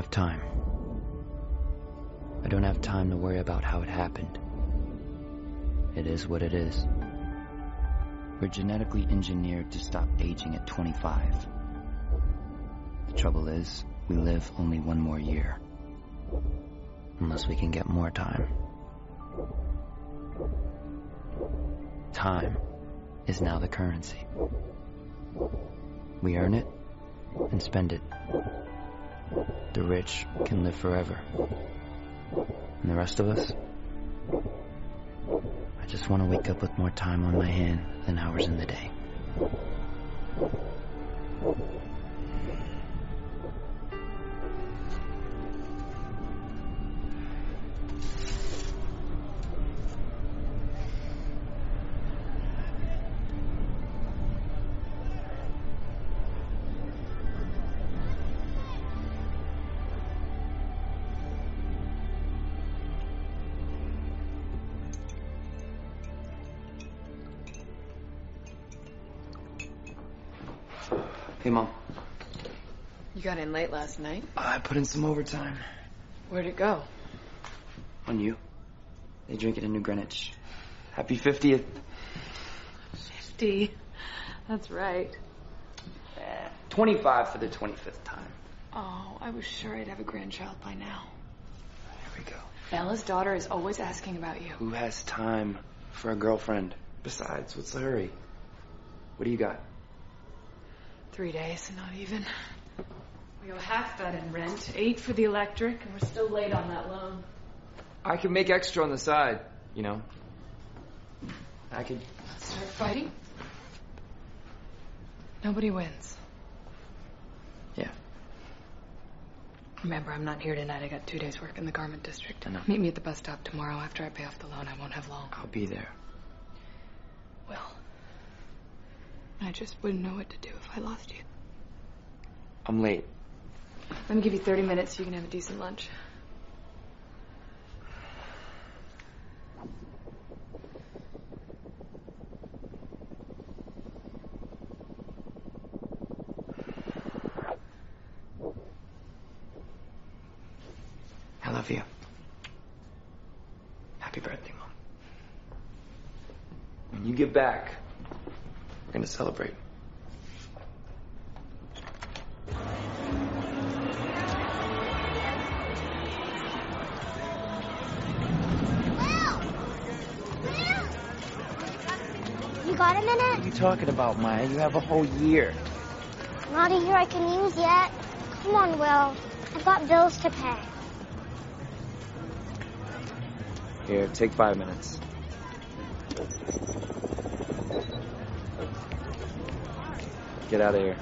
have time. I don't have time to worry about how it happened. It is what it is. We're genetically engineered to stop aging at 25. The trouble is, we live only one more year. Unless we can get more time. Time is now the currency. We earn it and spend it. The rich can live forever. And the rest of us? I just want to wake up with more time on my hand than hours in the day. Hey, Mom. You got in late last night? I put in some overtime. Where'd it go? On you. They drink it in New Greenwich. Happy 50th. 50. That's right. 25 for the 25th time. Oh, I was sure I'd have a grandchild by now. Here we go. Bella's daughter is always asking about you. Who has time for a girlfriend? Besides, what's the hurry? What do you got? 3 days, not even. We owe half that in rent, 8 for the electric, and we're still late on that loan. I could make extra on the side, you know. I could... Start fighting? Nobody wins. Yeah. Remember, I'm not here tonight. I got 2 days work in the garment district. I know. Meet me at the bus stop tomorrow. After I pay off the loan, I won't have long. I'll be there. Well, I just wouldn't know what to do if I lost you. I'm late. Let me give you 30 minutes so you can have a decent lunch. I love you. Happy birthday, Mom. When you get back, we're gonna celebrate. You got a minute? What are you talking about, Maya? You have a whole year. Not a year I can use yet. Come on, Will. I've got bills to pay. Here, take 5 minutes. Get out of here.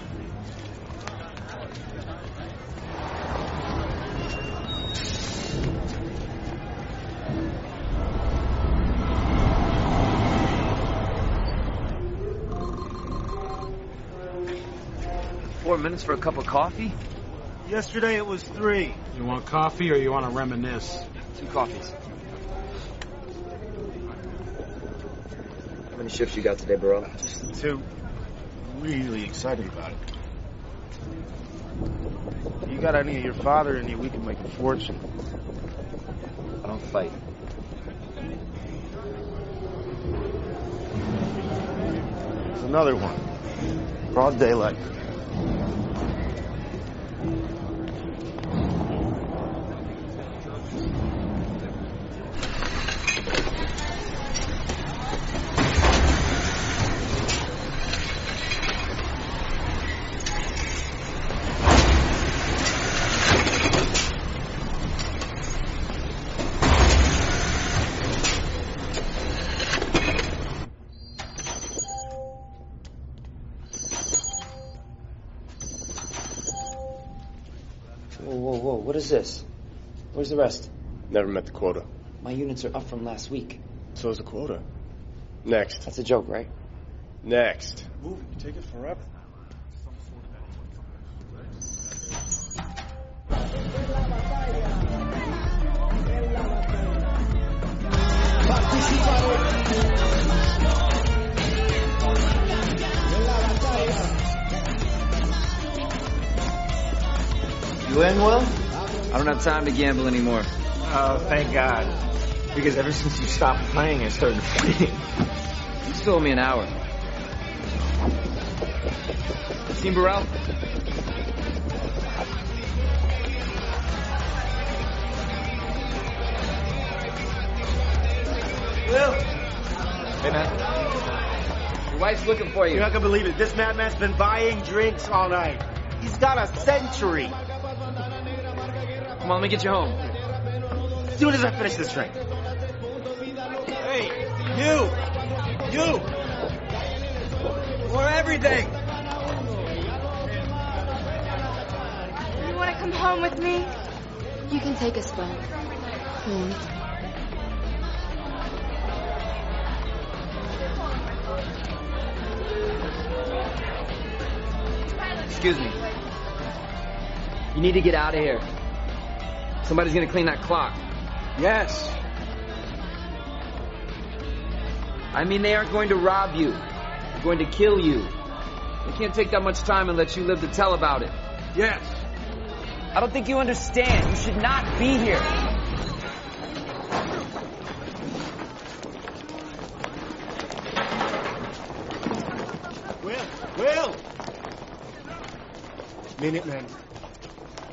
$4 for a cup of coffee? Yesterday it was 3. You want coffee or you want to reminisce? 2 coffees. How many shifts you got today, bro? Just 2. Really excited about it. If you got any of your father in you, we can make a fortune. I don't fight. There's another one. Broad daylight. Whoa, what is this? Where's the rest? Never met the quota. My units are up from last week. So is the quota. Next. That's a joke, right? Next. Move, you take it forever. You in, Will? I don't have time to gamble anymore. Oh, thank God. Because ever since you stopped playing, I started playing. You still owe me an hour. Seen Burrell? Will! Hey, man. Your wife's looking for you. You're not gonna believe it. This madman's been buying drinks all night. He's got a century. Come on, let me get you home. As soon as I finish this drink. Hey, you! For everything! You want to come home with me? You can take us both. Excuse me. You need to get out of here. Somebody's gonna clean that clock. Yes. I mean, they aren't going to rob you. They're going to kill you. They can't take that much time and let you live to tell about it. Yes. I don't think you understand. You should not be here. Will!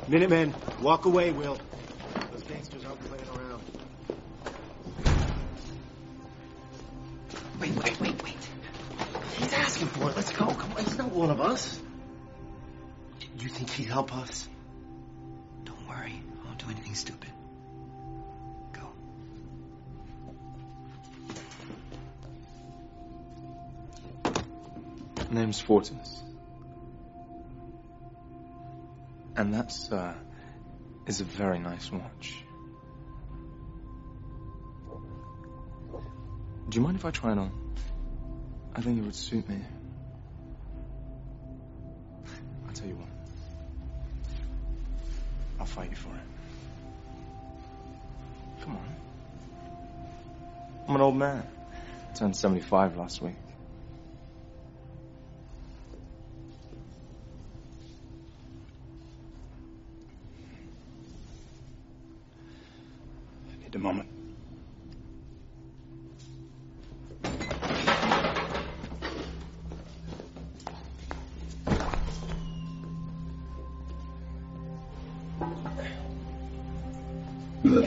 Minutemen, walk away, Will. Those gangsters aren't playing around. Wait. He's asking for it. Let's go. Come on, he's not one of us. You think he'd help us? Don't worry. I won't do anything stupid. Go. Name's Fortinus. And that, sir, is a very nice watch. Do you mind if I try it on? I think it would suit me. I'll tell you what. I'll fight you for it. Come on. I'm an old man. I turned 75 last week. I need a moment. You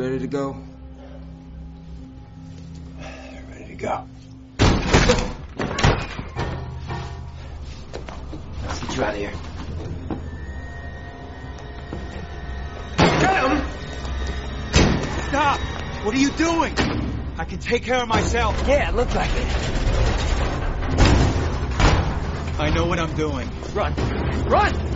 ready to go? Ready to go. Let's get you out of here. Get him! Stop! What are you doing? I can take care of myself. Yeah, it looked like it. I know what I'm doing. Run! Run!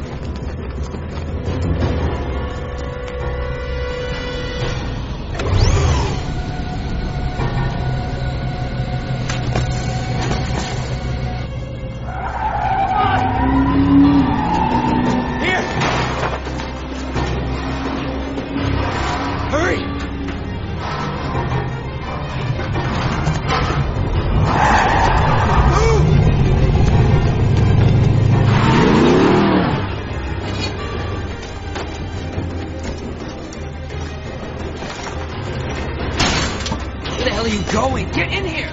Going. Get in here!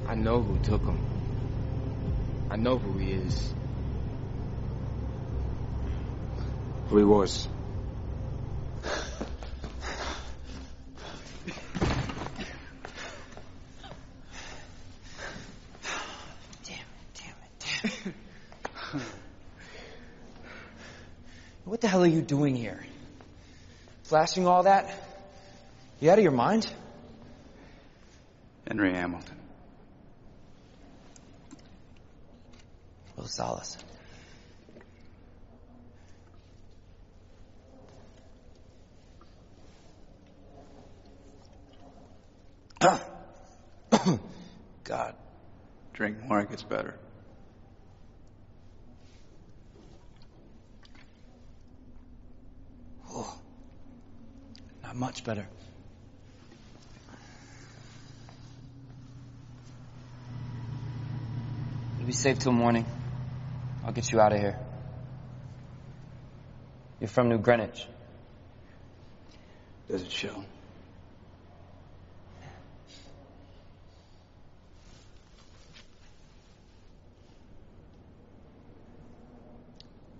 I know who took him. I know who he is. Who he was. Damn it. What the hell are you doing here? Flashing all that? You out of your mind? Henry Hamilton. Los Salas. God. Drink more, it gets better. Oh, not much better. You'll be safe till morning. I'll get you out of here. You're from New Greenwich. Does it show?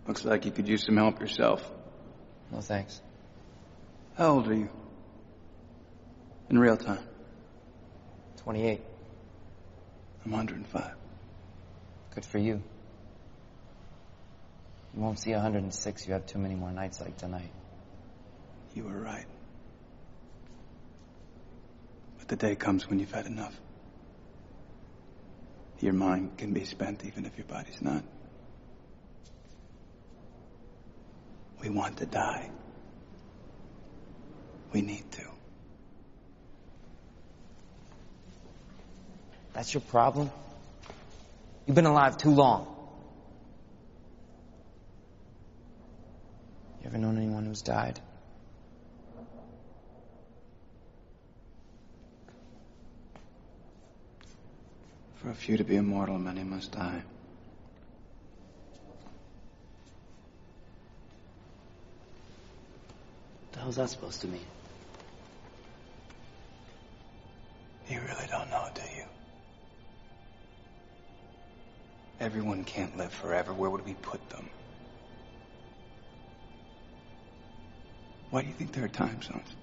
Looks like you could use some help yourself. No thanks. How old are you? In real time? 28. I'm 105. Good for you. You won't see 106. You have too many more nights like tonight. You were right. But the day comes when you've had enough. Your mind can be spent even if your body's not. We want to die. We need to. That's your problem? You've been alive too long. You ever known anyone who's died? For a few to be immortal, many must die. What the hell's that supposed to mean? You really don't know, do you? Everyone can't live forever. Where would we put them? Why do you think there are time zones?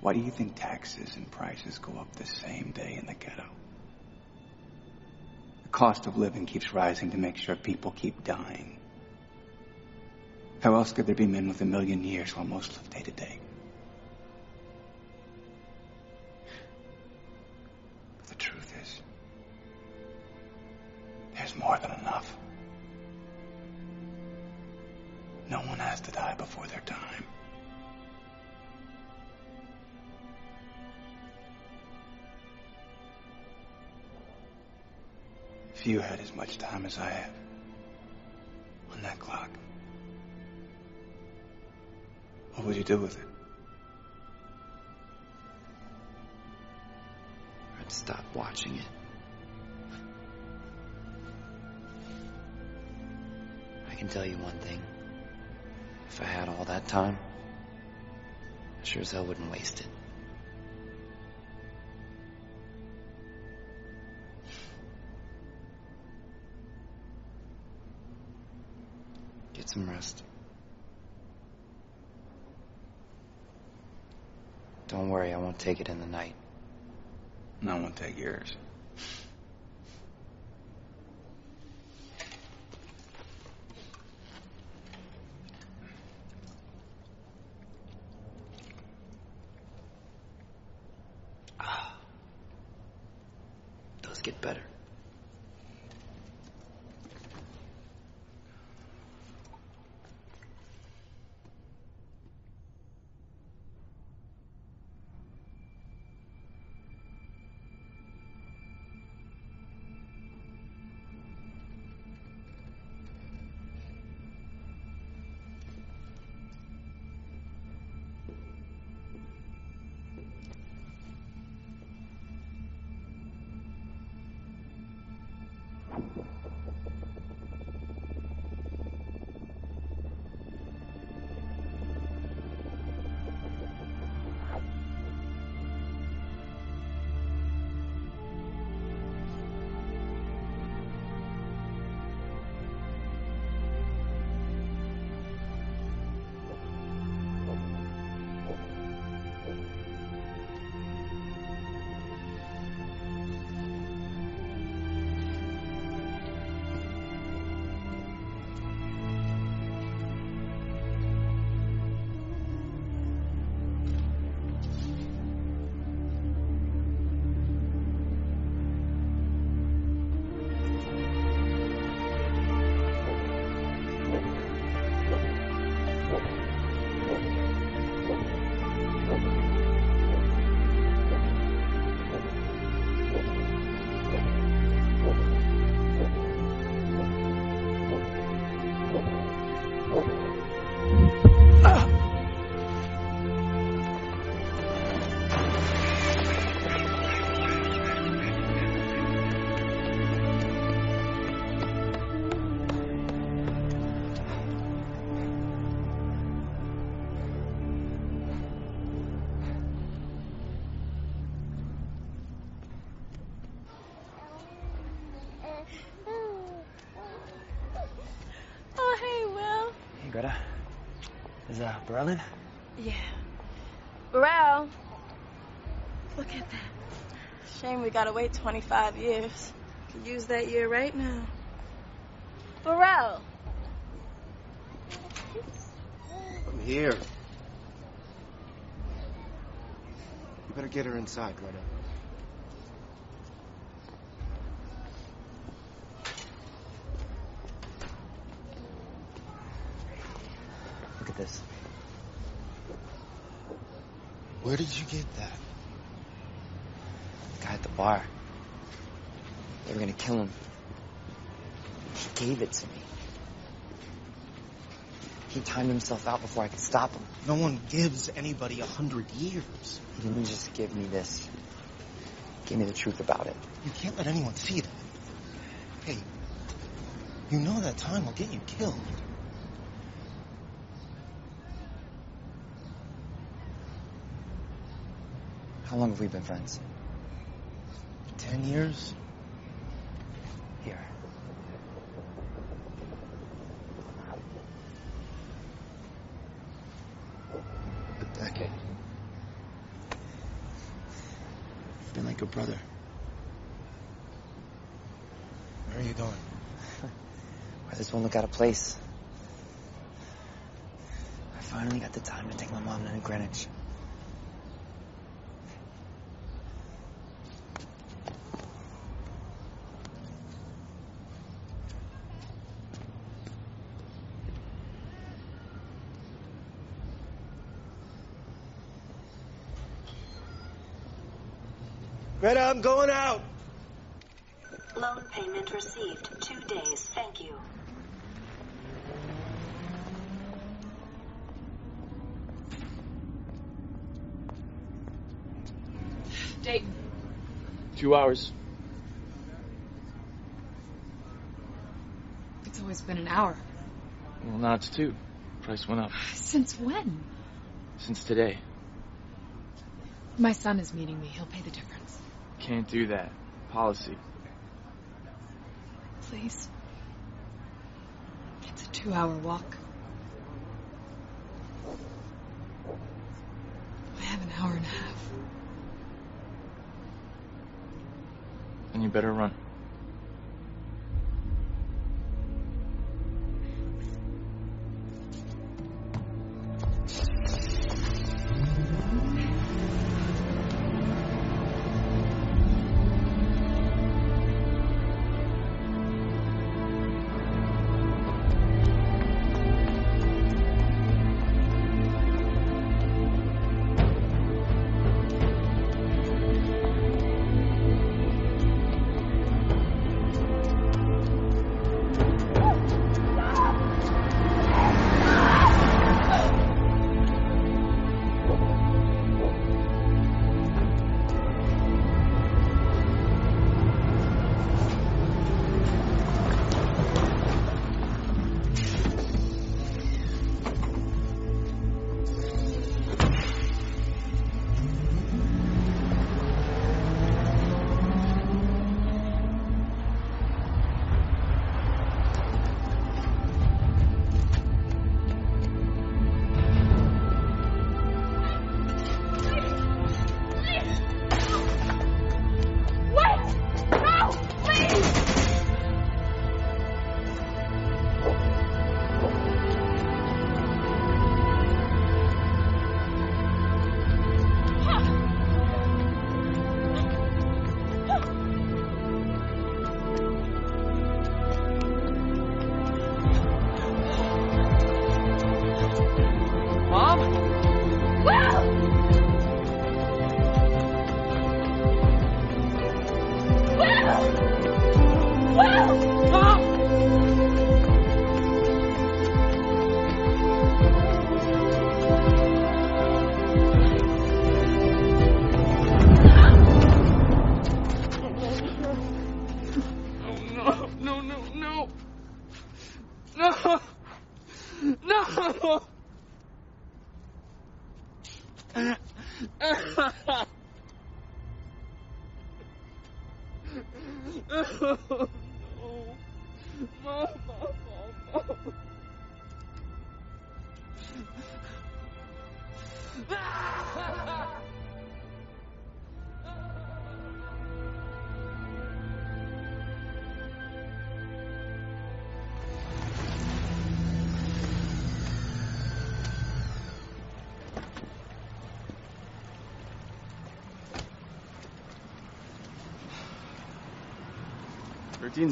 Why do you think taxes and prices go up the same day in the ghetto? The cost of living keeps rising to make sure people keep dying. How else could there be men with 1 million years while most live day to day? But the truth is, there's more than enough. No one has to die before their time. If you had as much time as I have on that clock, what would you do with it? I'd stop watching it. I can tell you one thing. If I had all that time, I sure as hell wouldn't waste it. Get some rest. Don't worry, I won't take it in the night. And I won't take yours. Does get better. Greta? Is Burrell in? Yeah. Burrell. Look at that. Shame we gotta wait 25 years. Could use that year right now. Burrell. I'm here. You better get her inside, Greta. Look at this. Where did you get that? The guy at the bar. They were gonna kill him. He gave it to me. He timed himself out before I could stop him. No one gives anybody 100 years. He didn't just give me this. He gave me the truth about it. You can't let anyone see that. Hey, you know that time will get you killed. How long have we been friends? 10 years? Here. A decade. You've been like a brother. Where are you going? Where this won't look out of place. I finally got the time to take my mom to Greenwich. Greta, I'm going out. Loan payment received. 2 days. Thank you. Dayton. 2 hours. It's always been an hour. Well, now it's 2. Price went up. Since when? Since today. My son is meeting me. He'll pay the difference. Can't do that. Policy. Please. It's a 2-hour walk. I have an hour and a half. And you better run.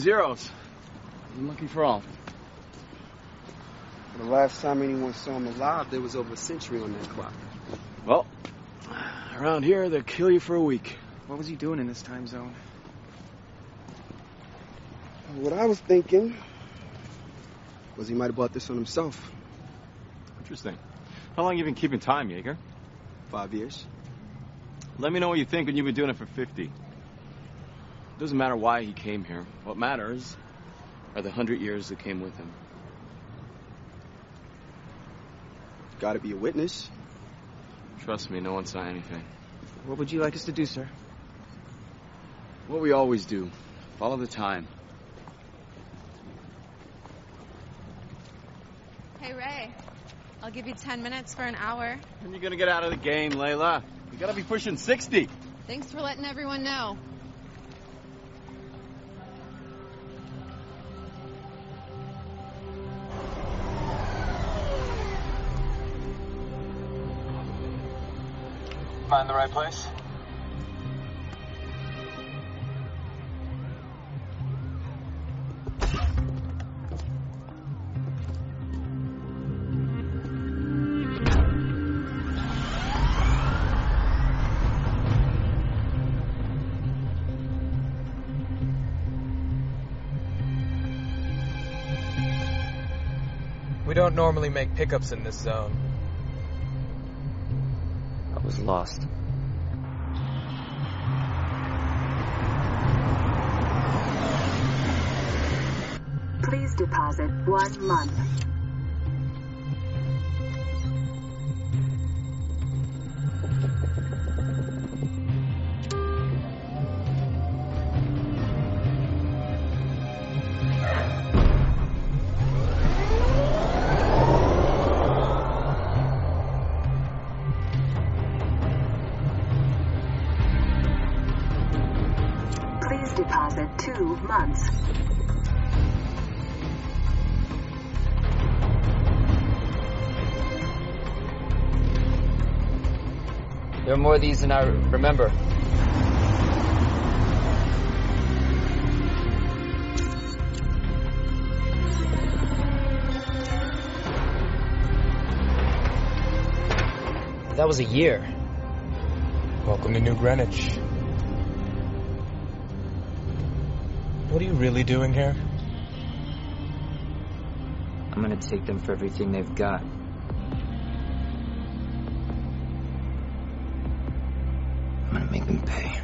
zeros. I'm looking for all. The last time anyone saw him alive, there was over a century on that clock. Well, around here, they'll kill you for a week. What was he doing in this time zone? What I was thinking was he might have bought this on himself. Interesting. How long you been keeping time, Jaeger? 5 years. Let me know what you think when you've been doing it for 50. Doesn't matter why he came here. What matters are the 100 years that came with him. Gotta be a witness. Trust me, no one saw anything. What would you like us to do, sir? What we always do. Follow the time. Hey, Ray. I'll give you 10 minutes for an hour. When are you gonna get out of the game, Layla? You gotta be pushing 60. Thanks for letting everyone know. Find the right place? We don't normally make pickups in this zone. I was lost. Please deposit 1 month. Please deposit 2 months. There are more of these than I remember. That was a year. Welcome to New Greenwich. What are you really doing here? I'm gonna take them for everything they've got. I'm gonna make them pay.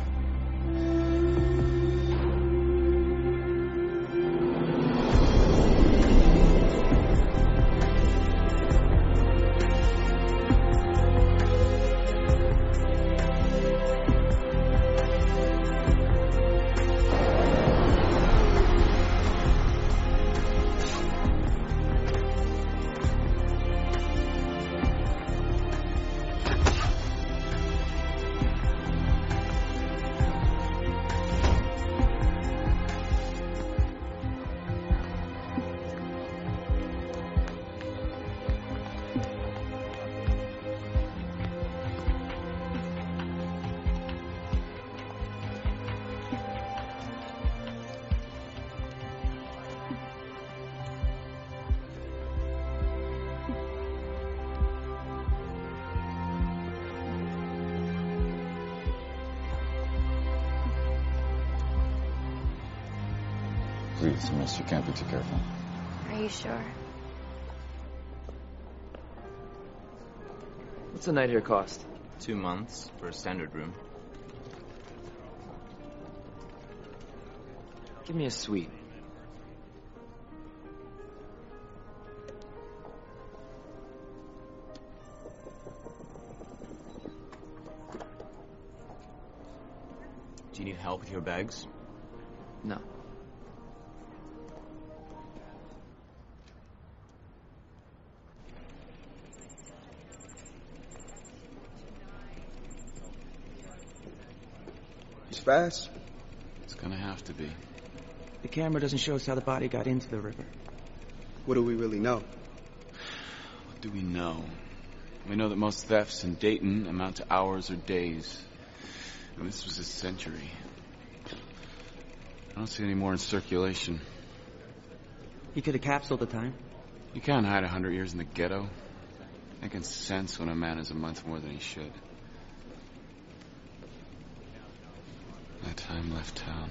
Please, miss, you can't be too careful. Are you sure? What's a night here cost? 2 months for a standard room. Give me a suite. Do you need help with your bags? No. It's fast. It's gonna have to be. The camera doesn't show us how the body got into the river. What do we really know? What do we know? We know that most thefts in Dayton amount to hours or days. And this was a century. I don't see any more in circulation. He could have capsuled the time. You can't hide 100 years in the ghetto. Making sense when a man is a month more than he should. That time left town.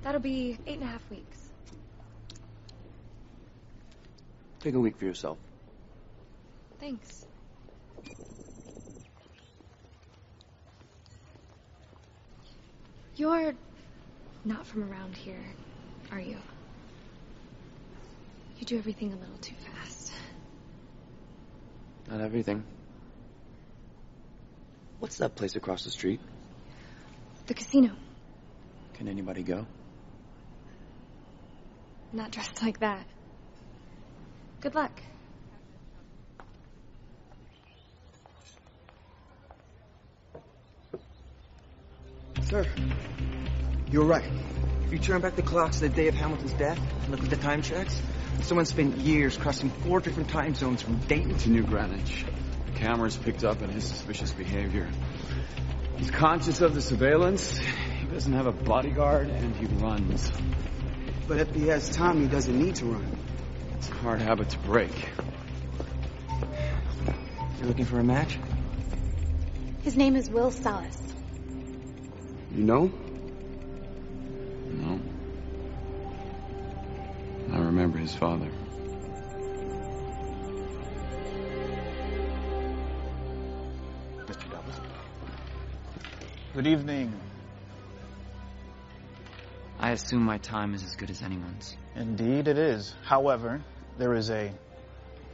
That'll be 8.5 weeks. Take a week for yourself. Thanks. You're not from around here, are you? You do everything a little too fast. Not everything. What's that place across the street? The casino. Can anybody go? Not dressed like that. Good luck. Sir, you're right. If you turn back the clocks to the day of Hamilton's death and look at the time checks, someone spent years crossing 4 different time zones from Dayton to New Greenwich. The cameras picked up on his suspicious behavior. He's conscious of the surveillance. He doesn't have a bodyguard, and he runs. But if he has time, he doesn't need to run. It's a hard habit to break. You're looking for a match? His name is Will Salas. You know? No. I remember his father. Mr. Douglas. Good evening. I assume my time is as good as anyone's. Indeed it is. However, there is a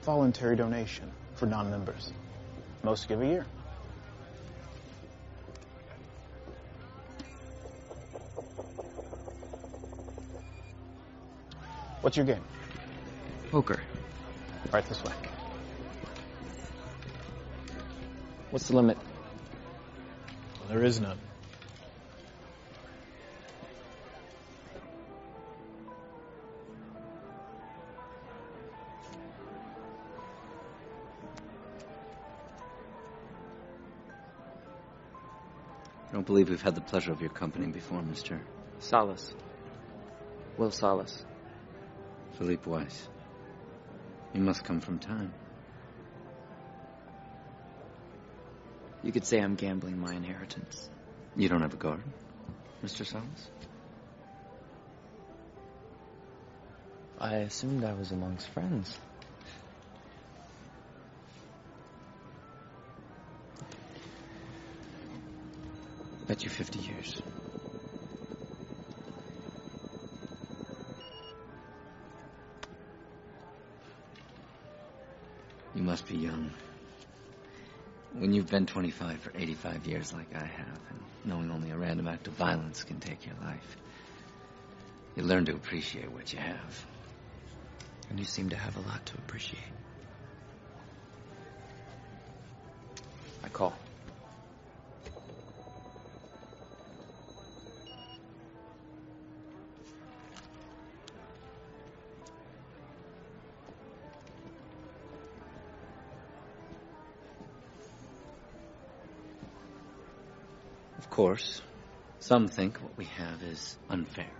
voluntary donation for non-members. Most give a year. What's your game? Poker. Right this way. What's the limit? Well, there is none. I don't believe we've had the pleasure of your company before, Mr. Salas. Will Salas. Philippe Weiss. You must come from time. You could say I'm gambling my inheritance. You don't have a garden, Mr. Salas? I assumed I was amongst friends. Bet you 50 years. You must be young. When you've been 25 for 85 years like I have, and knowing only a random act of violence can take your life, you learn to appreciate what you have. And you seem to have a lot to appreciate. I call. Of course, some think what we have is unfair.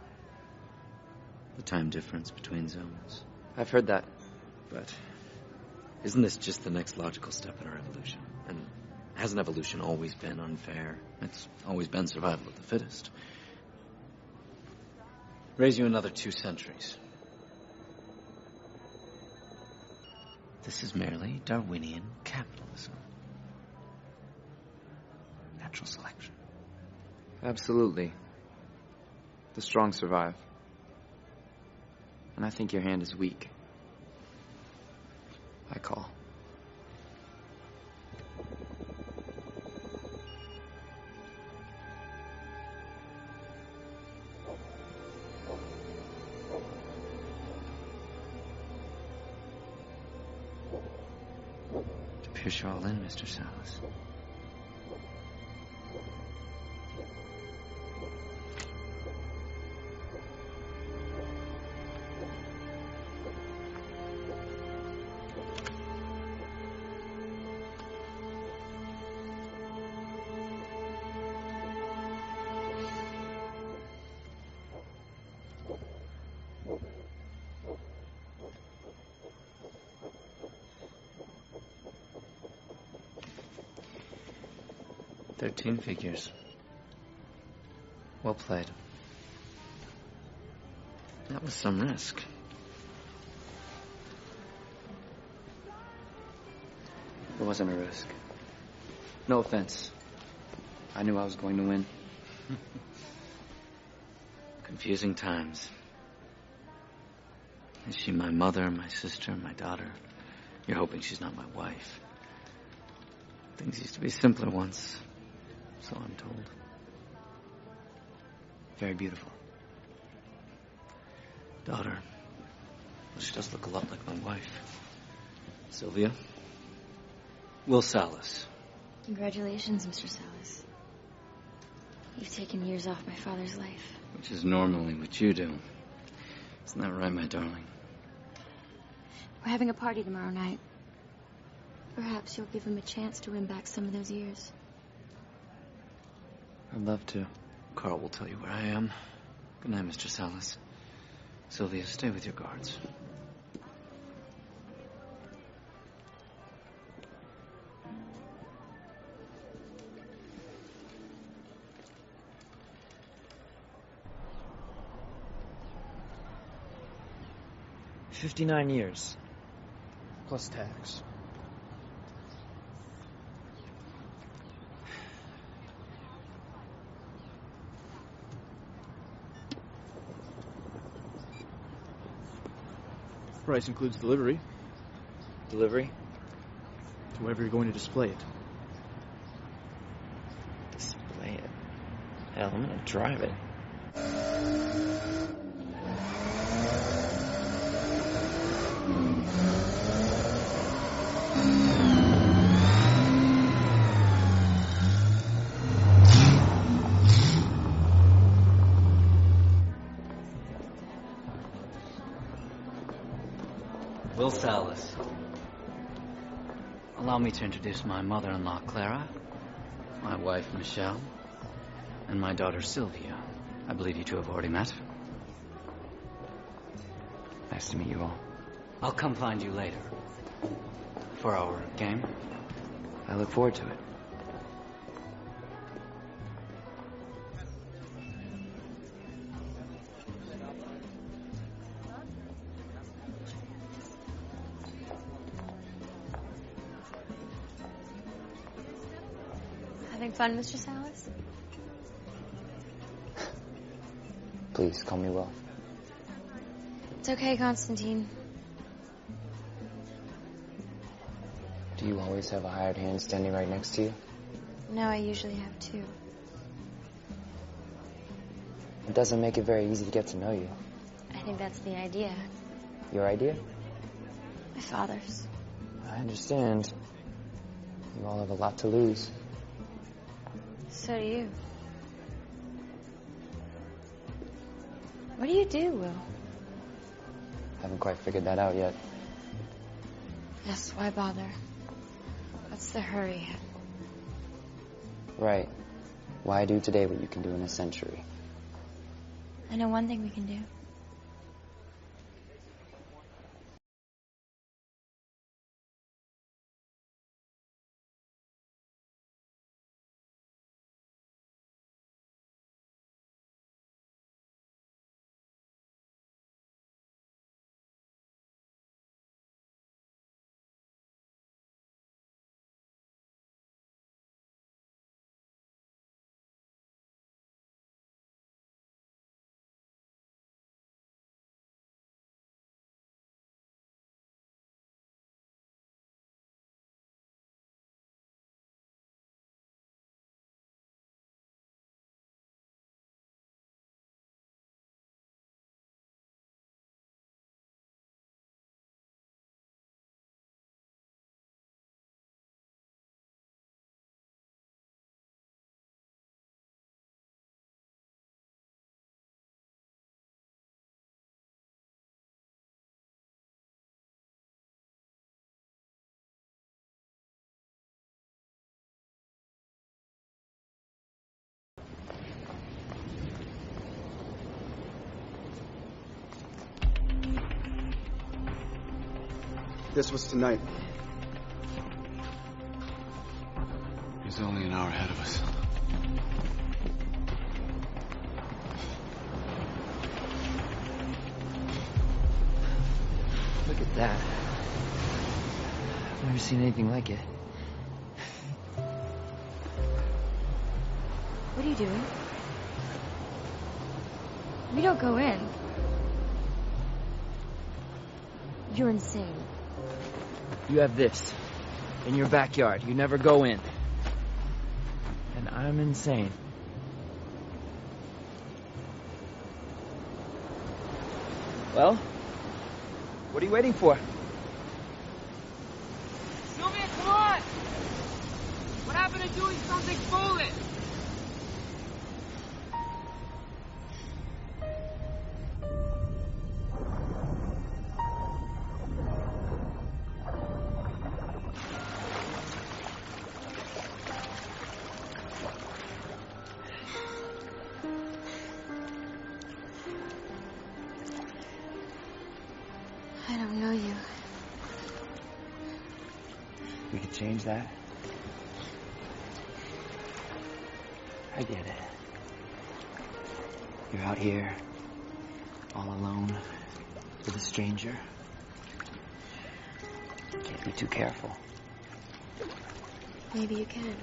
The time difference between zones. I've heard that. But isn't this just the next logical step in our evolution? And Hasn't evolution always been unfair? It's always been survival of the fittest. Raise you another 2 centuries. This is merely Darwinian capitalism. Natural selection. Absolutely. The strong survive. And I think your hand is weak. I call. It appears you're all in, Mr. Salas. Figures. Well played. That was some risk. It wasn't a risk. No offense. I knew I was going to win. Confusing times. Is she my mother, my sister, my daughter? You're hoping she's not my wife. Things used to be simpler once. So I'm told. Very beautiful. Daughter. Well, she does look a lot like my wife. Sylvia. Will Salas. Congratulations, Mr. Salas. You've taken years off my father's life. Which is normally what you do. Isn't that right, my darling? We're having a party tomorrow night. Perhaps you'll give him a chance to win back some of those years. I'd love to. Carl will tell you where I am. Good night, Mr. Salas. Sylvia, stay with your guards. $59 years. Plus tax. Price includes delivery. Delivery? To wherever you're going to display it. Display it? Hell, I'm gonna drive it. Will Salas. Allow me to introduce my mother-in-law, Clara, my wife, Michelle, and my daughter, Sylvia. I believe you two have already met. Nice to meet you all. I'll come find you later. For our game. I look forward to it. Having fun, Mr. Salas? Please, call me Will. It's okay, Constantine. Do you always have a hired hand standing right next to you? No, I usually have 2. It doesn't make it very easy to get to know you. I think that's the idea. Your idea? My father's. I understand. You all have a lot to lose. So do you. What do you do, Will? Haven't quite figured that out yet. Yes, why bother? What's the hurry? Right. Why do today what you can do in a century? I know one thing we can do. This was tonight. He's only an hour ahead of us. Look at that. I've never seen anything like it. What are you doing? We don't go in. You're insane. You have this in your backyard. You never go in. And I'm insane. Well, what are you waiting for? Sylvia, come on! What happened to doing something foolish? I don't know you. We could change that. I get it. You're out here, all alone, with a stranger. Can't be too careful. Maybe you can.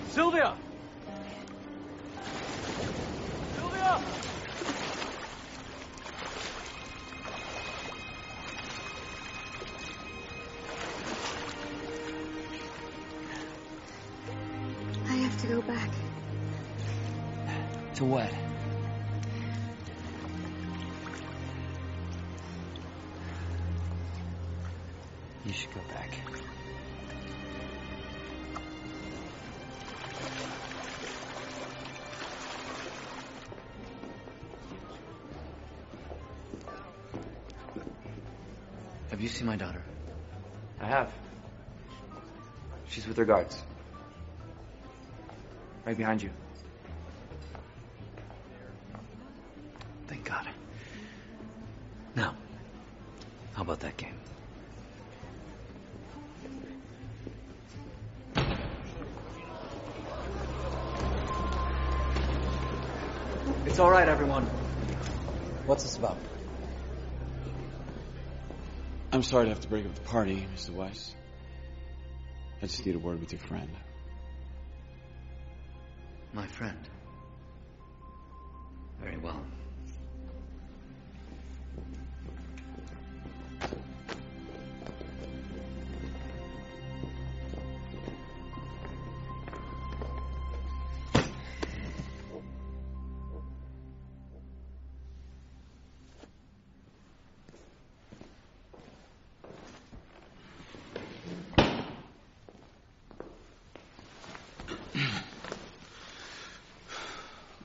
Sylvia! Sylvia! I have to go back. To what? You should go back. Have you seen my daughter? I have. She's with her guards. Right behind you. Thank God. Now, how about that game? It's all right, everyone. What's this about? I'm sorry to have to break up the party, Mr. Weiss. I just need a word with your friend. My friend. Very well.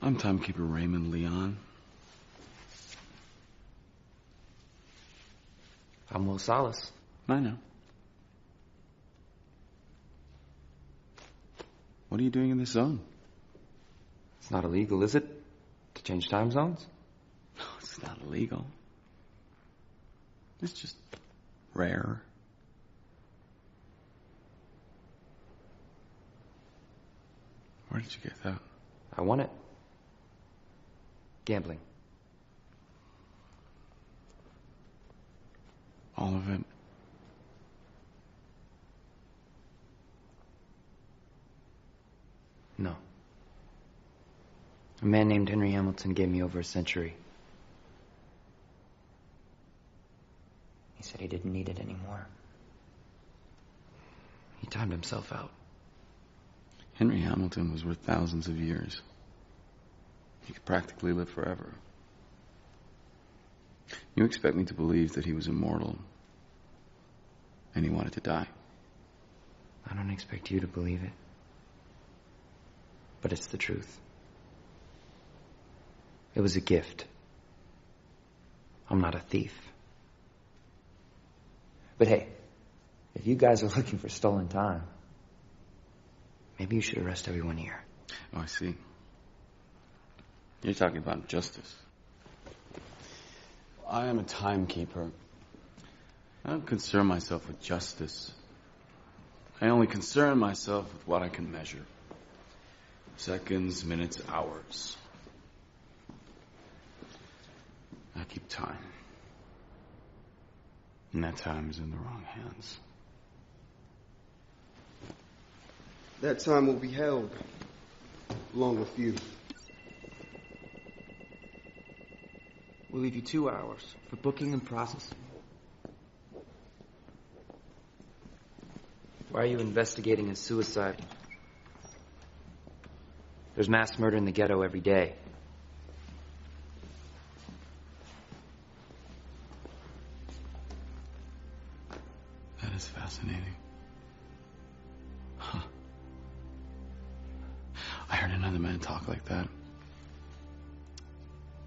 I'm timekeeper Raymond Leon. I'm Will Salas. I know. What are you doing in this zone? It's not illegal, is it? To change time zones? No, it's not illegal. It's just rare. Where did you get that? I won it. Gambling. All of it? No. A man named Henry Hamilton gave me over a century. He said he didn't need it anymore. He timed himself out. Henry Hamilton was worth thousands of years. He could practically live forever. You expect me to believe that he was immortal and he wanted to die? I don't expect you to believe it. But it's the truth. It was a gift. I'm not a thief. But hey, if you guys are looking for stolen time, maybe you should arrest everyone here. Oh, I see. You're talking about justice. I am a timekeeper. I don't concern myself with justice. I only concern myself with what I can measure. Seconds, minutes, hours. I keep time. And that time is in the wrong hands. That time will be held, along with you. We'll leave you 2 hours for booking and processing. Why are you investigating a suicide? There's mass murder in the ghetto every day. That is fascinating. Huh. I heard another man talk like that.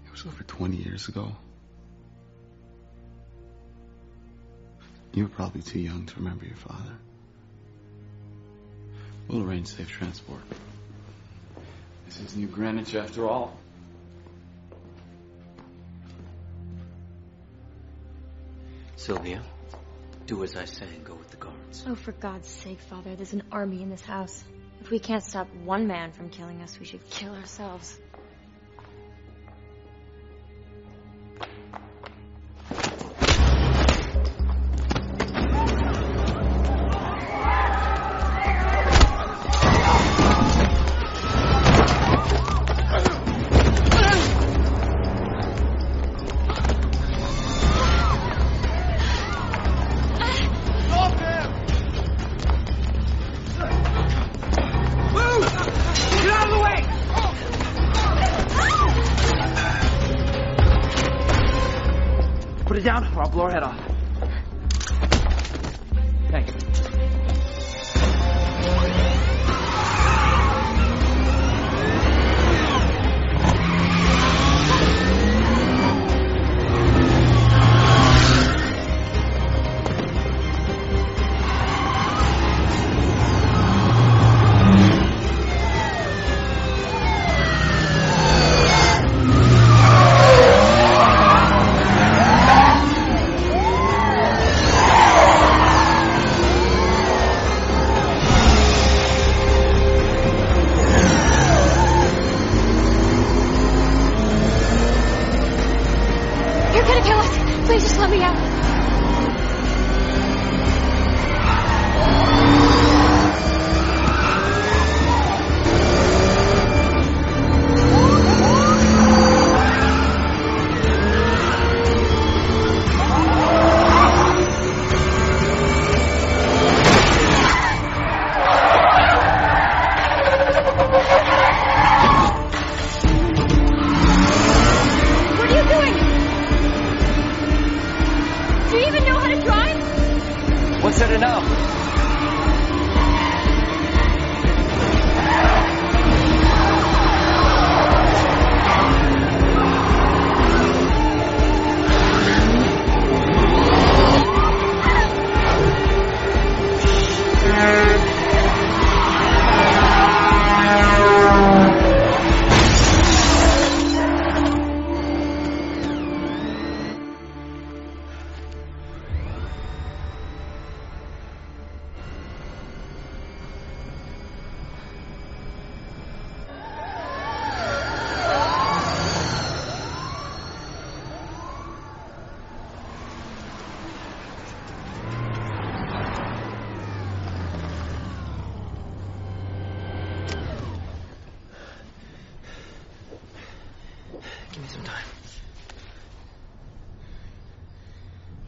It was over 20 years ago. You were probably too young to remember your father. We'll arrange safe transport. This is New Greenwich after all. Sylvia, do as I say and go with the guards. Oh, for God's sake, Father, there's an army in this house. If we can't stop one man from killing us, we should kill ourselves. Blow her head off. Thanks.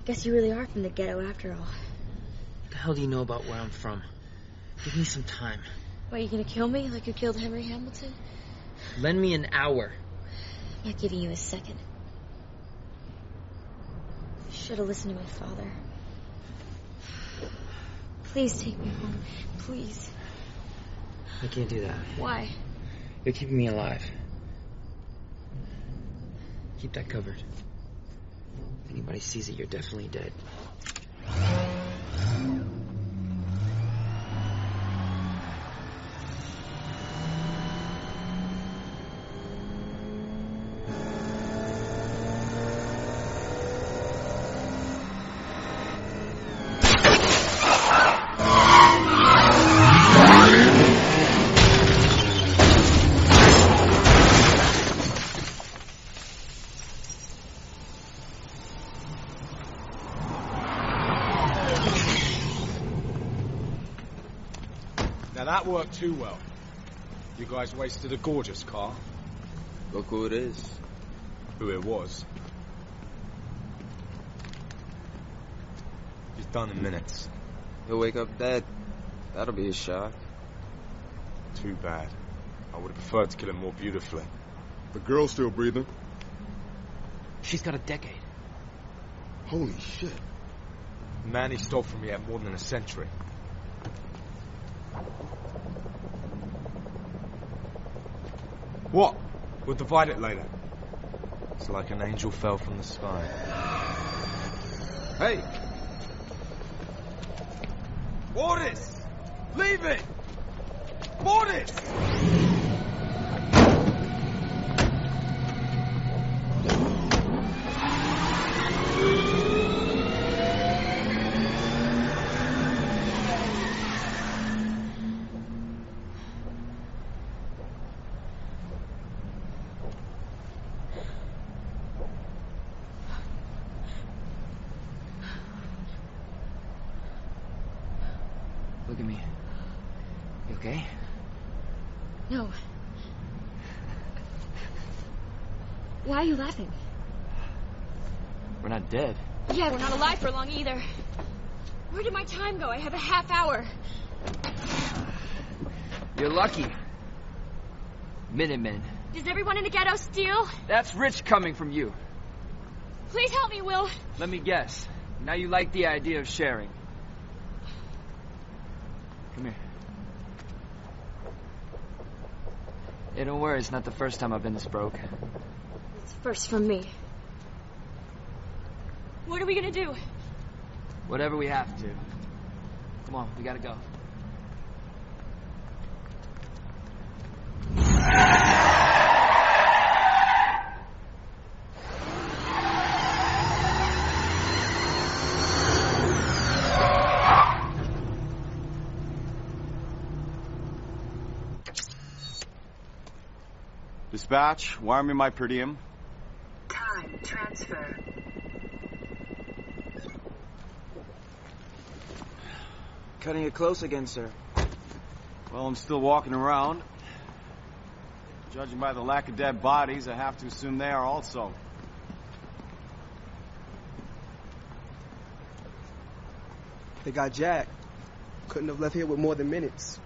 Guess you really are from the ghetto after all. What the hell do you know about where I'm from? Give me some time. What, are you gonna kill me like you killed Henry Hamilton? Lend me an hour. I'm not giving you a second. I should have listened to my father. Please take me home. Please. I can't do that. Why? You're keeping me alive. Keep that covered. If anybody sees it, you're definitely dead. that worked too well. You guys wasted a gorgeous car. Look who it is. Who it was. He's done in minutes. He'll wake up dead. That'll be a shock. Too bad. I would have preferred to kill him more beautifully. The girl's still breathing. She's got a decade. Holy shit. The man he stole from me had more than a century. What? We'll divide it later. It's like an angel fell from the sky. Hey! Mortis! Leave it! Mortis! Look at me. You okay? No. Why are you laughing? We're not dead. Yeah, we're not alive for long either. Where did my time go? I have a half hour. You're lucky. Minutemen. Does everyone in the ghetto steal? That's rich coming from you. Please help me, Will. Let me guess. Now you like the idea of sharing. Come here. Hey, don't worry, it's not the first time I've been this broke. It's first from me. What are we gonna do? Whatever we have to. Come on, we gotta go. Dispatch, wire me my per diem. Time transfer. Cutting it close again, sir. Well, I'm still walking around. Judging by the lack of dead bodies, I have to assume they are also. They got Jack. Couldn't have left here with more than minutes.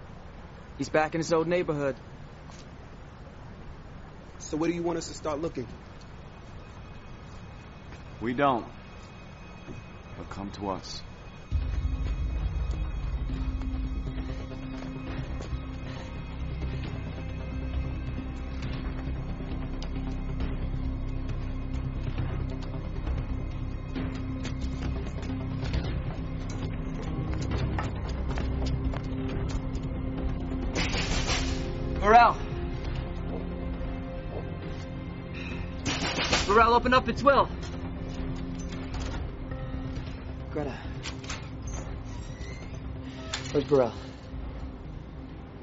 He's back in his old neighborhood. So where do you want us to start looking? We don't. But come to us. Burrell, open up, it's Will. Greta. Where's Burrell?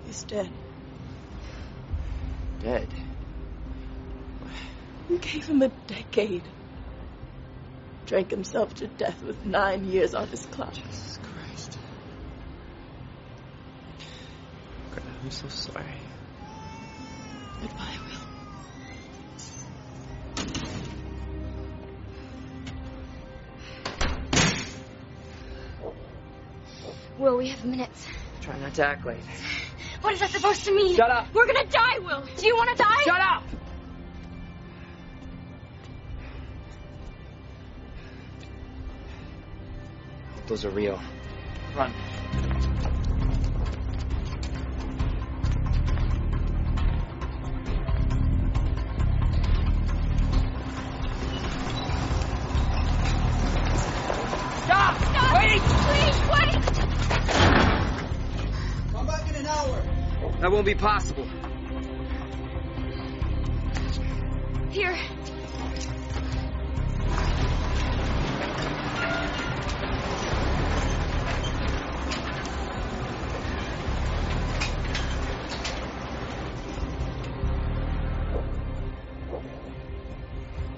He's dead. Dead? You gave him a decade. Drank himself to death with 9 years on his clock. Jesus Christ. Greta, I'm so sorry. Goodbye, Will. Will, we have minutes. Try not to act late. What is that supposed to mean? Shut up. We're gonna die, Will. Do you want to die? Shut up! Those are real. Run. Stop! Stop! Wait! Please, wait! Come back in an hour. That won't be possible. Here.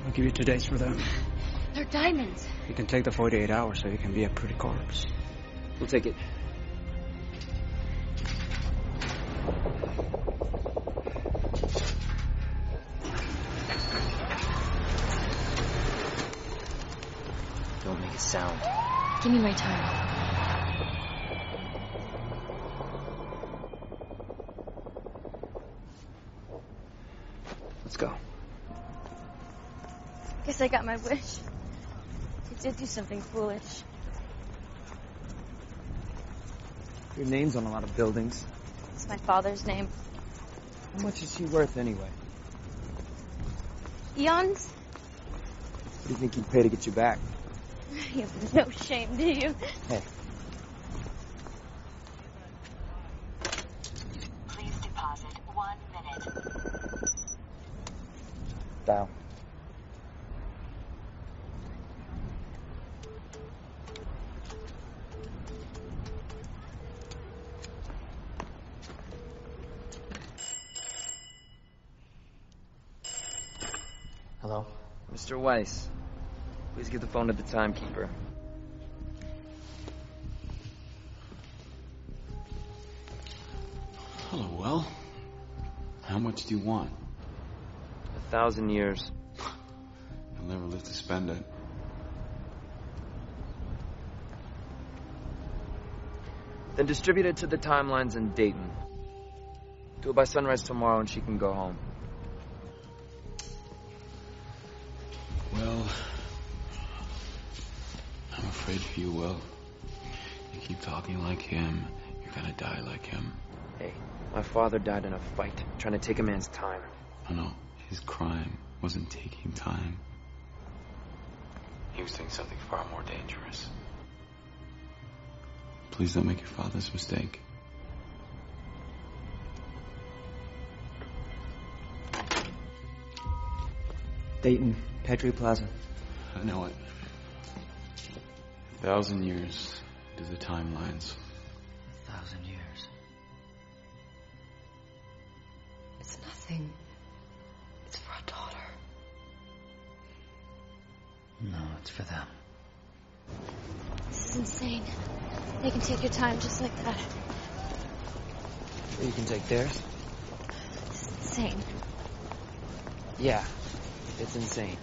I'll give you 2 days for them. They're diamonds. You can take the 48 hours so you can be a pretty corpse. We'll take it. a sound. Give me my time. Let's go. Guess I got my wish. I did do something foolish. Your name's on a lot of buildings. It's my father's name. How much is she worth anyway? Eons? What do you think he'd pay to get you back? You have no shame, do you? Hey. Please deposit 1 minute. Dial. Hello? Mr. Weiss, please give the phone to the timekeeper. Hello, well. How much do you want? 1,000 years. You'll never live to spend it. Then distribute it to the timelines in Dayton. Do it by sunrise tomorrow and she can go home. Well, I'm afraid for you, Will. You keep talking like him, you're gonna die like him. Hey, my father died in a fight, trying to take a man's time. No, his crime wasn't taking time. He was doing something far more dangerous. Please don't make your father's mistake. Dayton, Petrie Plaza. I know it. 1,000 years to the timelines. 1,000 years. It's nothing. It's for a daughter. No, it's for them. This is insane. They can take your time just like that. You can take theirs? This is insane. Yeah, it's insane.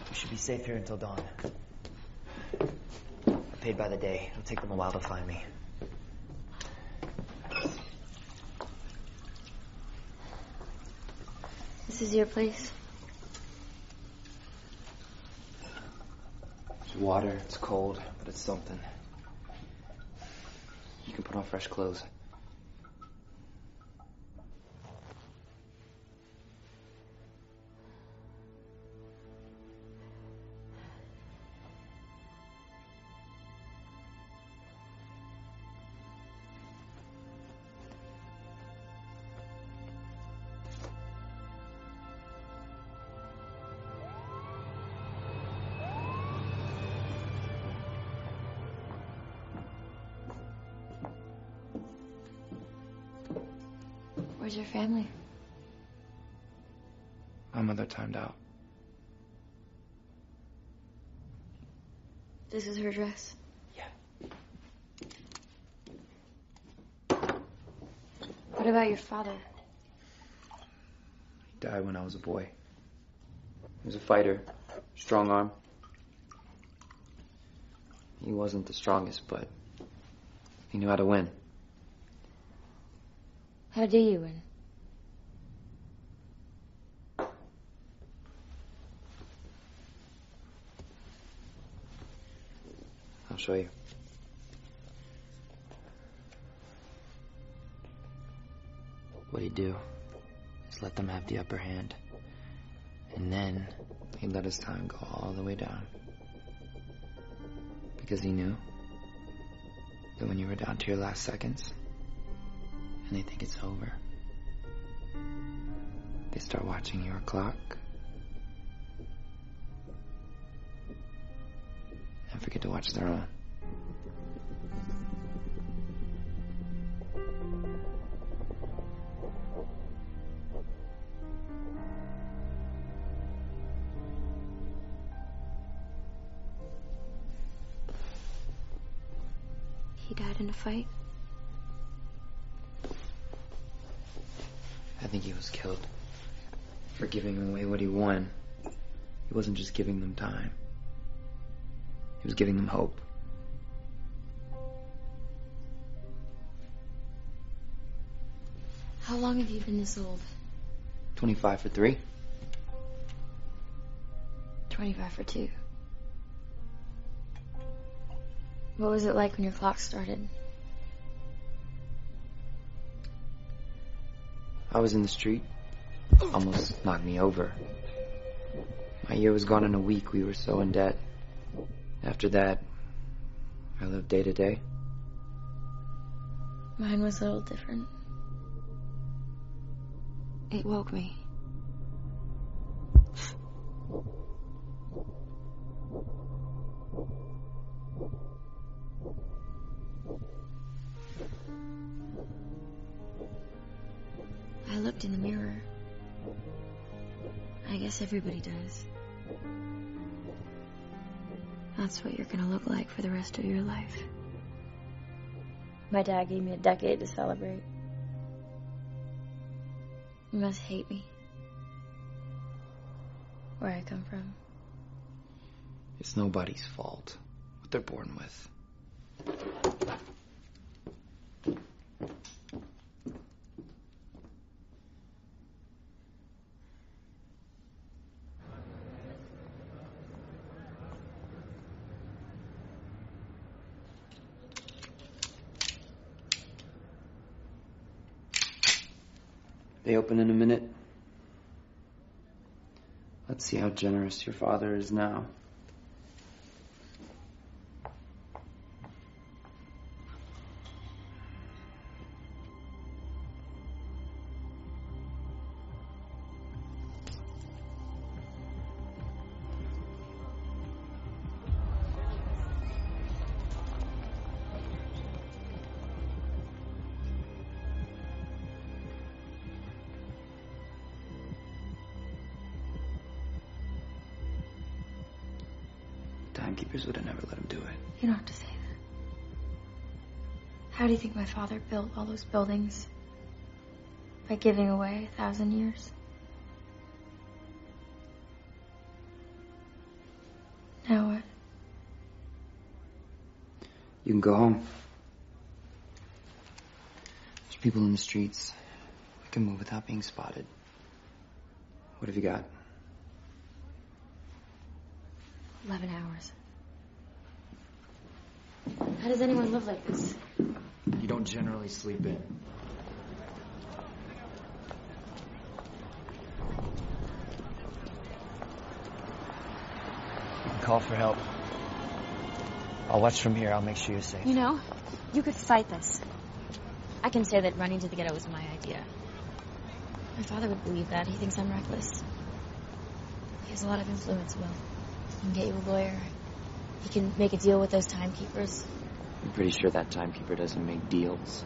We should be safe here until dawn. I'm paid by the day. It'll take them a while to find me. This is your place? There's water, it's cold, but it's something. You can put on fresh clothes. Where's your family? My mother timed out. This is her dress. What about your father? He died when I was a boy. He was a fighter, strong arm. He wasn't the strongest, but he knew how to win. How do you win? I'll show you. What he'd do is let them have the upper hand. And then he'd let his time go all the way down. Because he knew that when you were down to your last seconds, and they think it's over, they start watching your clock and forget to watch their own. He died in a fight? I think he was killed for giving away what he won. He wasn't just giving them time. He was giving them hope. How long have you been this old? 25 for 3. 25 for 2. What was it like when your clock started? I was in the street. Almost knocked me over. My year was gone in a week. We were so in debt. After that, I lived day to day. Mine was a little different. It woke me. I looked in the mirror. I guess everybody does. That's what you're gonna look like for the rest of your life. My dad gave me a decade to celebrate. You must hate me. Where I come from. It's nobody's fault. What they're born with. They open in a minute. Let's see how generous your father is now. Timekeepers would have never let him do it. You don't have to say that. How do you think my father built all those buildings? By giving away 1,000 years? Now what? You can go home. There's people in the streets. I can move without being spotted. What have you got? 11 hours. How does anyone live like this? You don't generally sleep in. Call for help. I'll watch from here. I'll make sure you're safe. You know, you could fight this. I can say that running to the ghetto was my idea. My father would believe that. He thinks I'm reckless. He has a lot of influence, Will. He can get you a lawyer. He can make a deal with those timekeepers. I'm pretty sure that timekeeper doesn't make deals.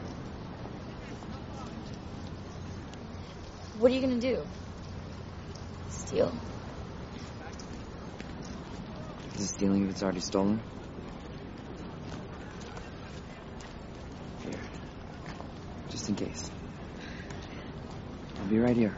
What are you gonna do? Steal? Is it stealing if it's already stolen? Here. Just in case. I'll be right here.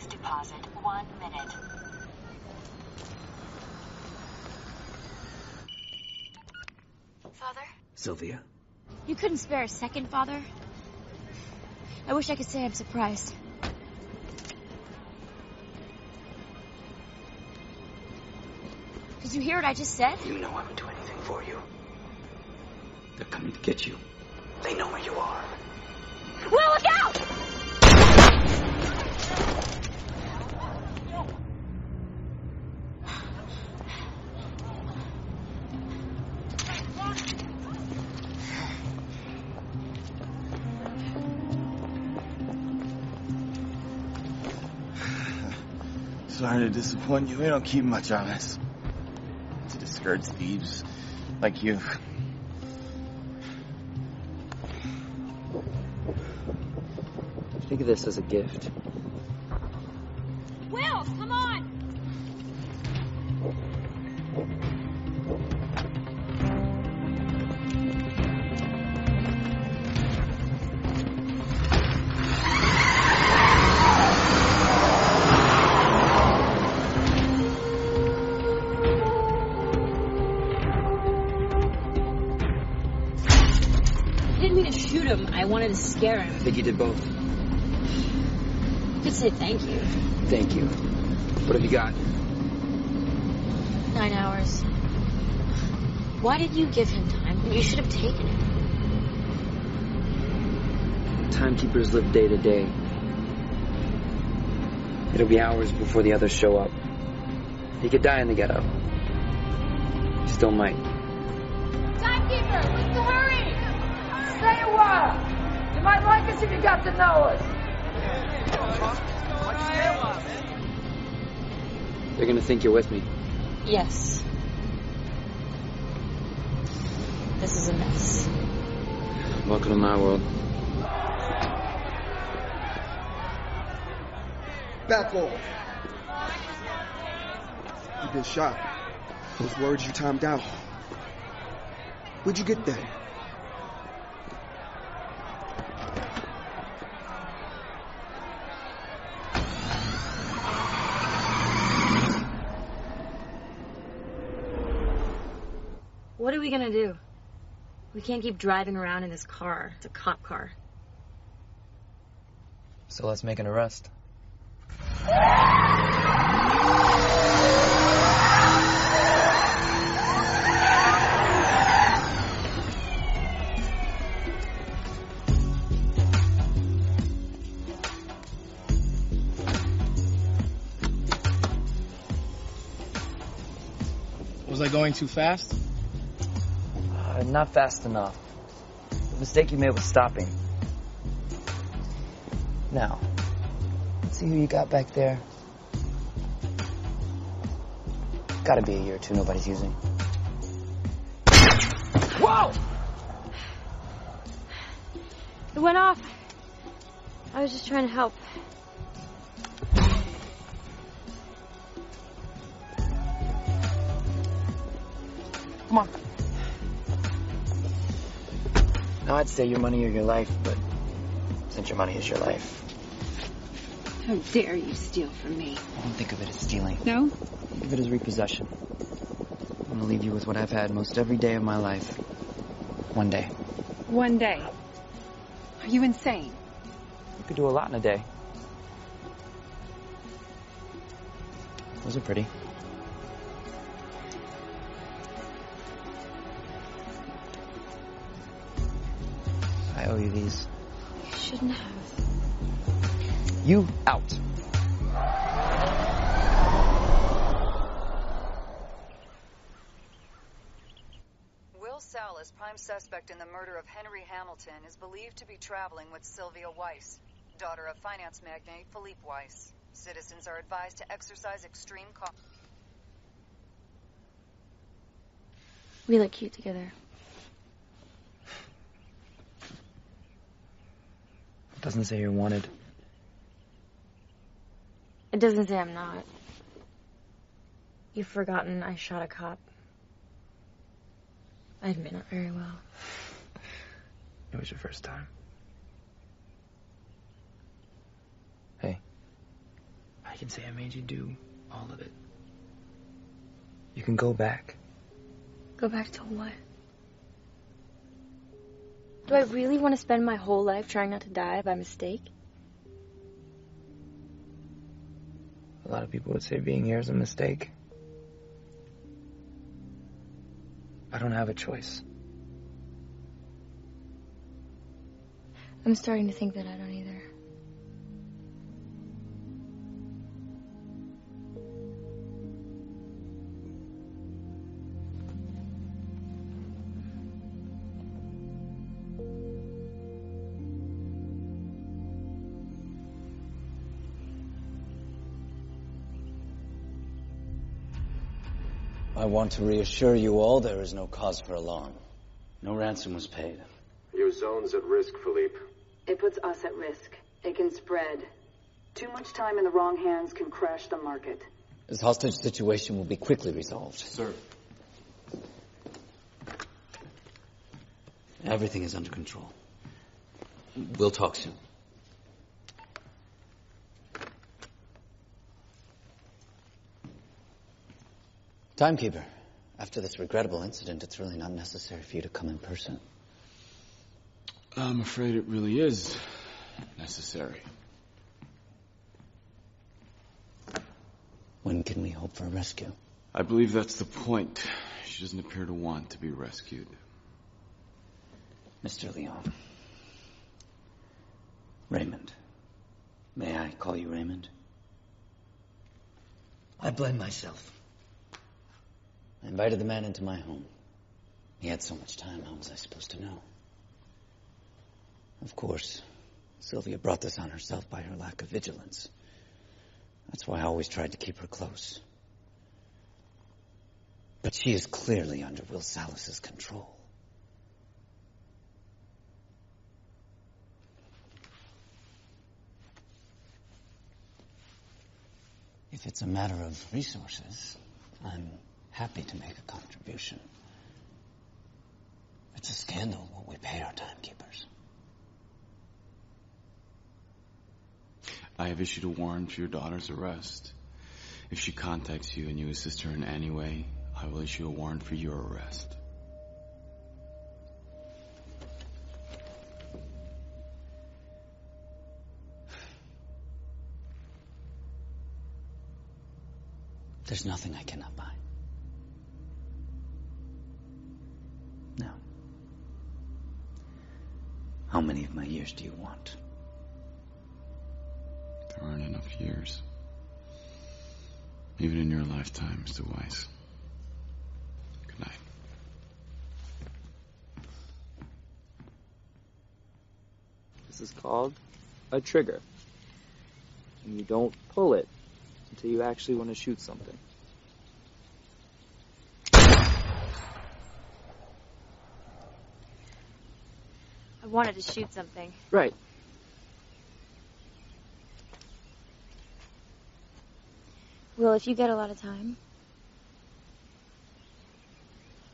Deposit 1 minute. Father? Sylvia? You couldn't spare a second, Father? I wish I could say I'm surprised. Did you hear what I just said? You know I would do anything for you. They're coming to get you. They know where you are. Will, look out! Sorry to disappoint you. We don't keep much on us. To discourage thieves like you. Think of this as a gift. Will, come on! I didn't mean to shoot him. I wanted to scare him. I think you did both. You could say thank you. Thank you. What have you got? 9 hours. Why did you give him time? You should have taken it. Timekeepers live day to day. It'll be hours before the others show up. He could die in the ghetto. He still might. Timekeeper, what's the hurry? Stay a while. You might like us if you got to know us. They're gonna think you're with me. Yes. This is a mess. Welcome to my world. Back off. You've been shot. Those words you timed out. Where'd you get that? What are we gonna do? We can't keep driving around in this car. It's a cop car. So let's make an arrest. Was I going too fast? Not fast enough. The mistake you made was stopping. Now, let's see who you got back there. Gotta be a year or two nobody's using. Whoa! It went off. I was just trying to help. Come on. Now I'd say your money or your life, but since your money is your life. How dare you steal from me? I don't think of it as stealing. No? Think of it as repossession. I'm gonna leave you with what I've had most every day of my life. One day. One day. Are you insane? You could do a lot in a day. Those are pretty. I owe you these. You shouldn't have. You out. Will Salas, prime suspect in the murder of Henry Hamilton, is believed to be traveling with Sylvia Weiss, daughter of finance magnate Philippe Weiss. Citizens are advised to exercise extreme caution. We look cute together. It doesn't say you're wanted. It doesn't say I'm not. You've forgotten I shot a cop. I admit not very well. It was your first time. Hey, I can say I made you do all of it. You can go back. Go back to what? Do I really want to spend my whole life trying not to die by mistake? A lot of people would say being here is a mistake. I don't have a choice. I'm starting to think that I don't either. I want to reassure you all there is no cause for alarm. No ransom was paid. Your zone's at risk, Philippe. It puts us at risk. It can spread. Too much time in the wrong hands can crash the market. This hostage situation will be quickly resolved. Sir. Everything is under control. We'll talk soon. Timekeeper, after this regrettable incident, it's really not necessary for you to come in person. I'm afraid it really is necessary. When can we hope for a rescue? I believe that's the point. She doesn't appear to want to be rescued. Mr. Leon. Raymond. May I call you Raymond? I blame myself. I invited the man into my home. He had so much time, how was I supposed to know? Of course, Sylvia brought this on herself by her lack of vigilance. That's why I always tried to keep her close. But she is clearly under Will Salas's control. If it's a matter of resources, I'm happy to make a contribution. It's a scandal what we pay our timekeepers. I have issued a warrant for your daughter's arrest. If she contacts you and you assist her in any way, I will issue a warrant for your arrest. There's nothing I cannot buy. Now, how many of my years do you want? There aren't enough years. Even in your lifetime, Mr. Weiss. Good night. This is called a trigger. And you don't pull it until you actually want to shoot something. I wanted to shoot something. Right. Well, if you get a lot of time,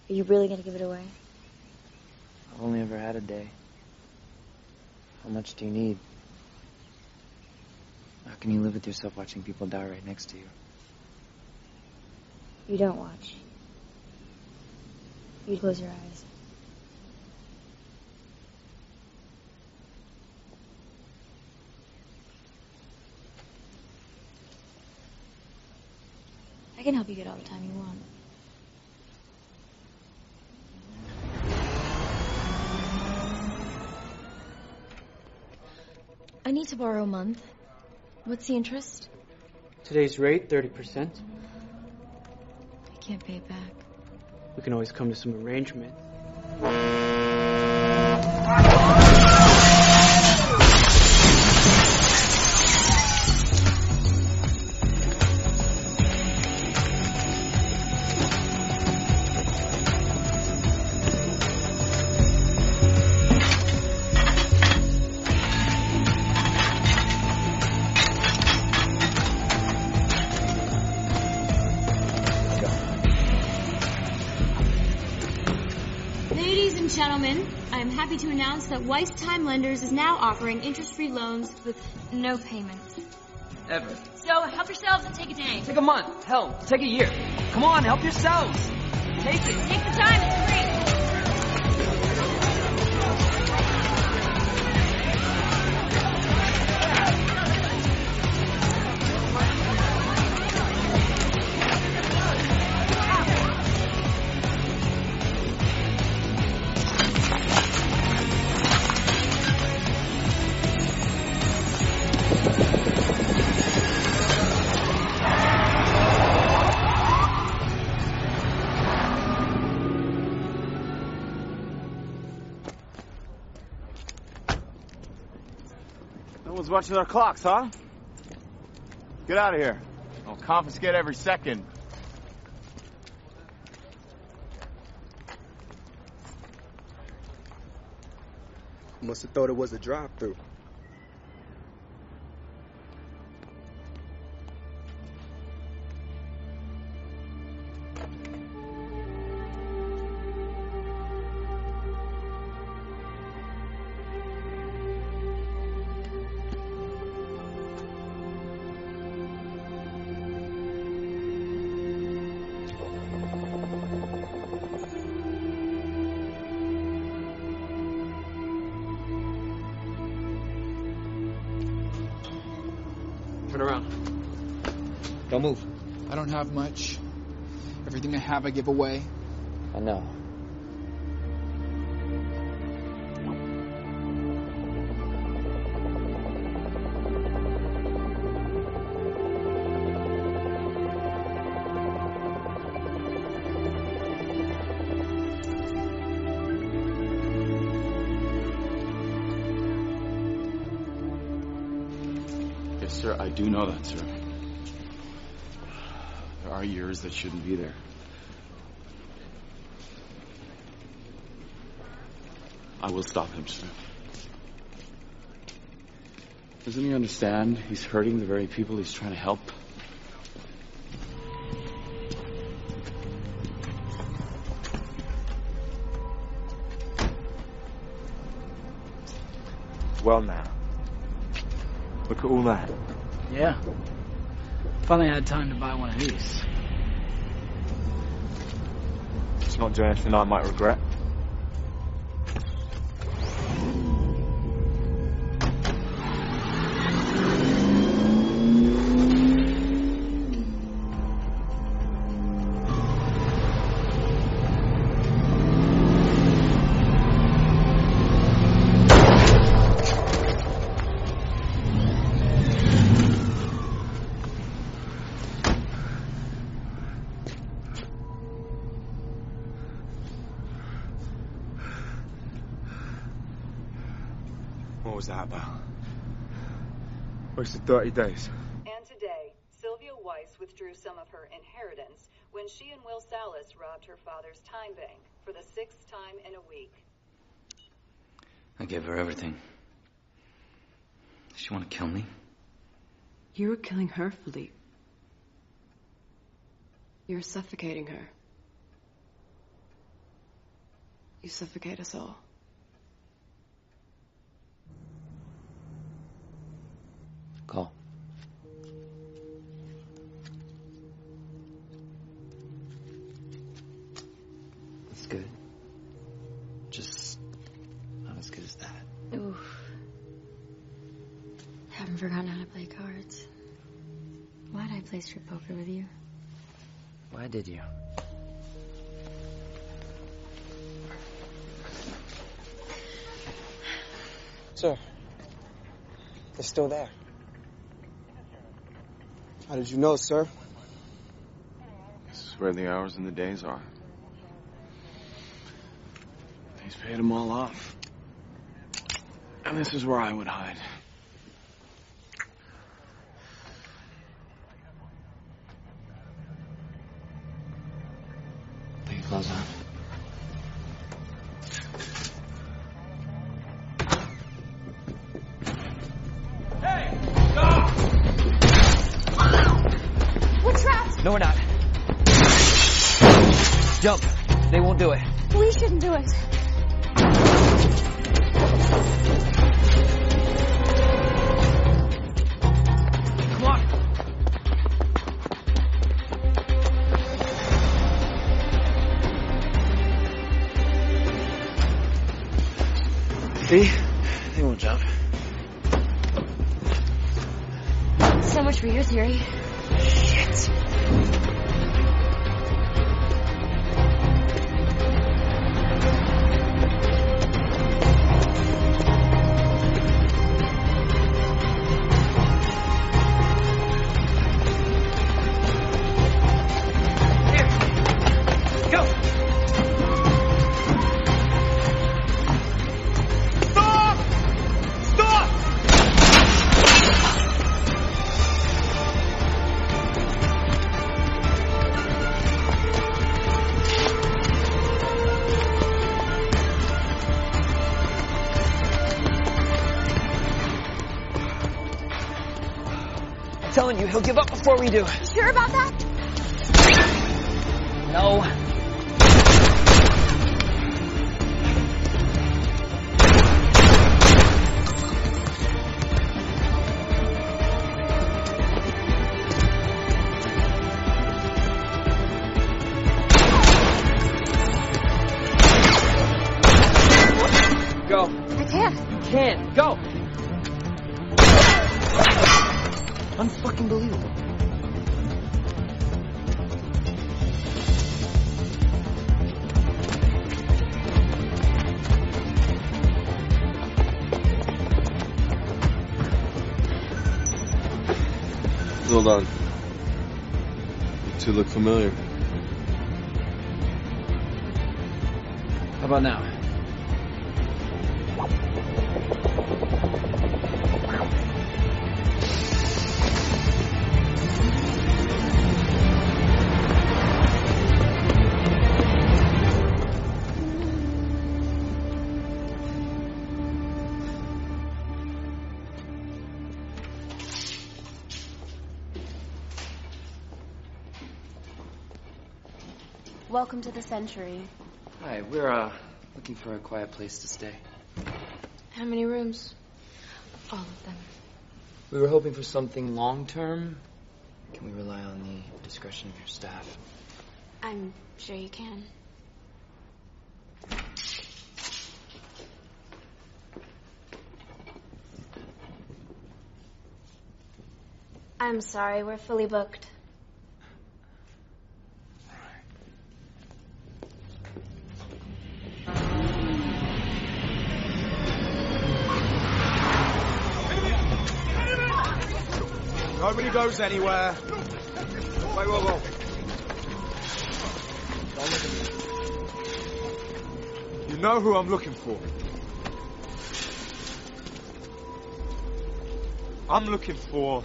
are you really going to give it away? I've only ever had a day. How much do you need? How can you live with yourself watching people die right next to you? You don't watch. You close your eyes. I can help you get all the time you want. I need to borrow a month. What's the interest? Today's rate, 30%. I can't pay it back. We can always come to some arrangement. Gentlemen, I am happy to announce that Weiss Time Lenders is now offering interest-free loans with no payment. Ever. So help yourselves and take a day. Take a month. Hell, take a year. Come on, help yourselves. Take it. Take the time, it's free. Watching our clocks, huh? Get out of here. I'll confiscate every second. Must have thought it was a drive-through. Turn around. Don't move. I don't have much. Everything I have, I give away. I know. Yes, sir, I do know that, sir. There are years that shouldn't be there. I will stop him, sir. Doesn't he understand he's hurting the very people he's trying to help? Well now. Look at all that. Yeah. Finally had time to buy one of these. It's not doing anything I might regret. What was that about? Wasted 30 days. And today, Sylvia Weiss withdrew some of her inheritance when she and Will Salas robbed her father's time bank for the 6th time in a week. I gave her everything. Does she want to kill me? You were killing her, Philippe. You're suffocating her. You suffocate us all. Call. That's good. Just not as good as that. Oof. Haven't forgotten how to play cards. Why'd I play strip poker with you? Why did you? Sir, they're still there. How did you know, sir? This is where the hours and the days are. He's paid them all off. And this is where I would hide. Put your clothes on. No, we're not. Jump. They won't do it. We shouldn't do it. Come on. See? They won't jump. So much for your theory. Shit. telling you, he'll give up before we do. You sure about that? No. Go. I can't. You can. Go. Unfucking believable. Hold on. You two look familiar. How about now? Welcome to the Century. Hi, we're looking for a quiet place to stay. How many rooms? All of them. We were hoping for something long-term. Can we rely on the discretion of your staff? I'm sure you can. I'm sorry, we're fully booked. Nobody goes anywhere. Wait, whoa. Don't look at me. You know who I'm looking for. I'm looking for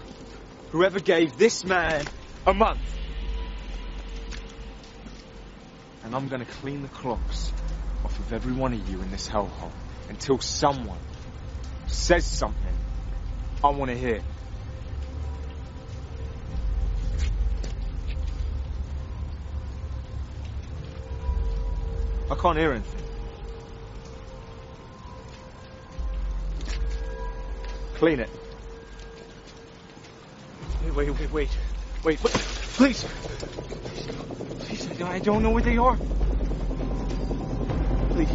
whoever gave this man a month. And I'm gonna clean the clocks off of every one of you in this hellhole until someone says something I want to hear. I can't hear anything. Clean it. Wait. Please. Please, I don't know where they are. Please.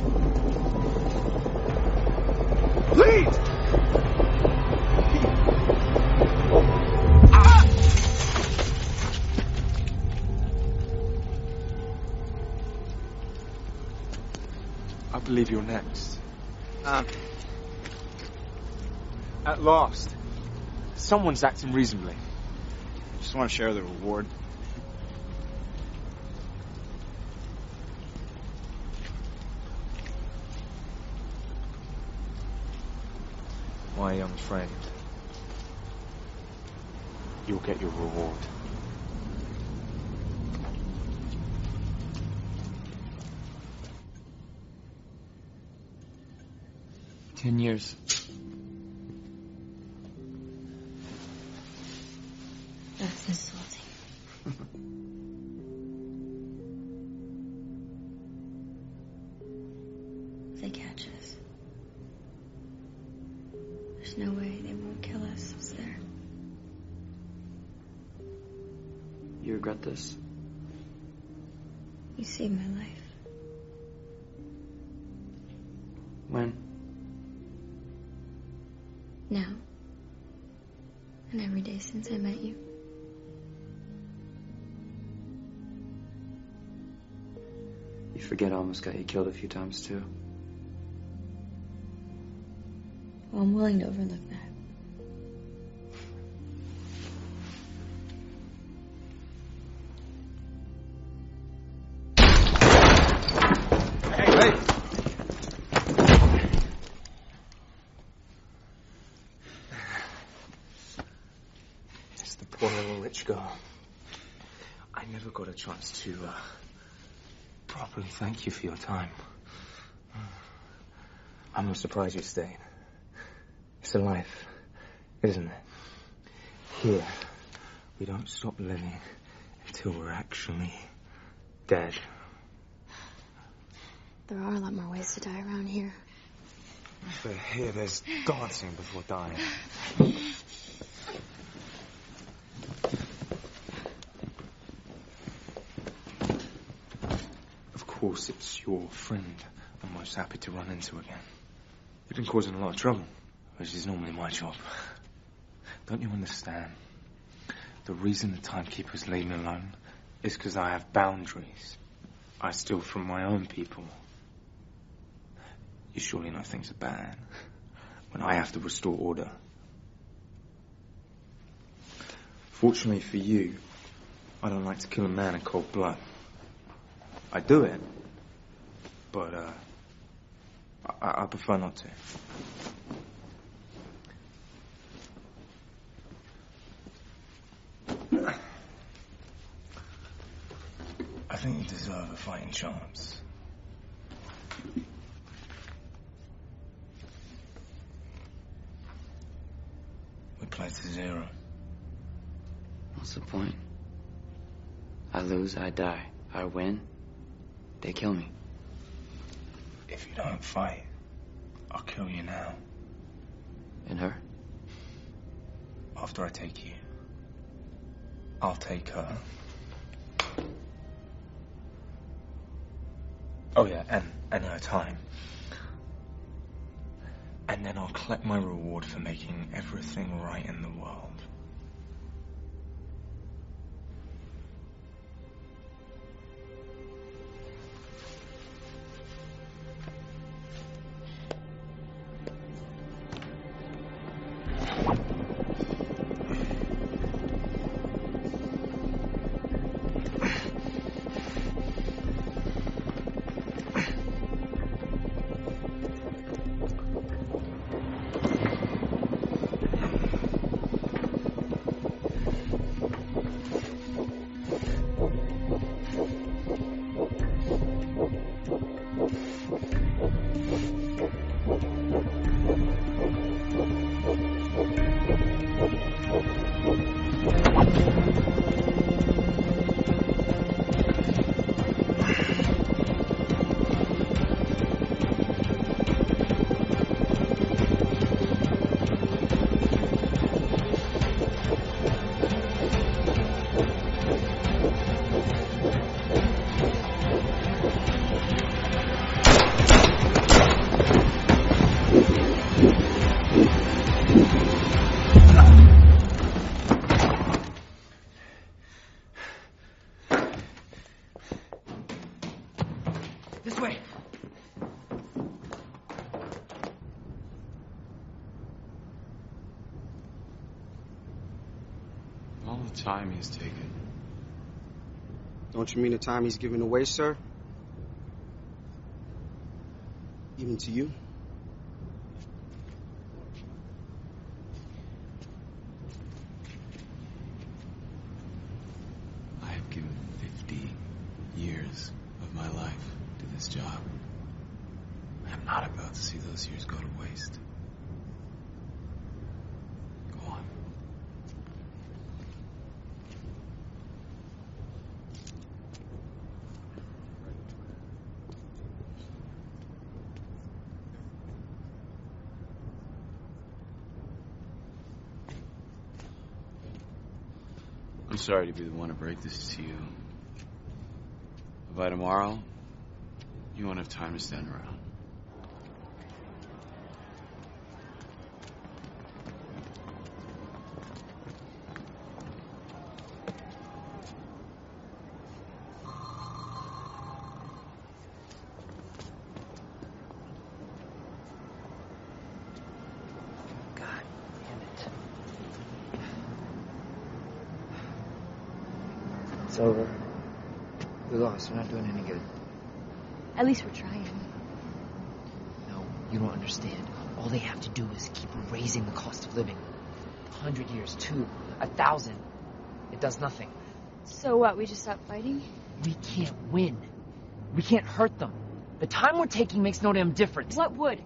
Please! I believe you're next. At last, someone's acting reasonably. Just want to share the reward. My young friend, you'll get your reward. $10 years. That's insulting. If they catch us, there's no way they won't kill us, is there? You regret this? You saved my life. When? Now. And every day since I met you. You forget I almost got you killed a few times, too. Well, I'm willing to overlook that. Hey! It's the poor little rich girl. I never got a chance to properly thank you for your time. I'm not surprised you stayed. It's a life, isn't it? Here, We don't stop living until we're actually dead. There are a lot more ways to die around here. But here, there's dancing before dying. Of course, it's your friend I'm most happy to run into again. You've been causing a lot of trouble, which is normally my job. Don't you understand? The reason the timekeepers leave me alone is because I have boundaries. I steal from my own people. You surely know things are bad when I have to restore order. Fortunately for you, I don't like to kill a man in cold blood. I do it, but I prefer not to. I think you deserve a fighting chance. We play to zero. What's the point? I lose, I die. I win, they kill me. If you don't fight, I'll kill you now. And her? After I take you, I'll take her. Oh yeah, and her time. And then I'll collect my reward for making everything right in the world. Time he's taken. Don't you mean the time he's giving away, sir? Even to you? I have given 50 years of my life to this job. I'm not about to see those years go to waste. Go on. I'm sorry to be the one to break this to you. But by tomorrow, you won't have time to stand around. It's over. We lost. We're not doing any good. At least we're trying. No, you don't understand. All they have to do is keep raising the cost of living. 100 years, 2, 1,000. It does nothing. So what, we just stop fighting? We can't win. We can't hurt them. The time we're taking makes no damn difference. What would?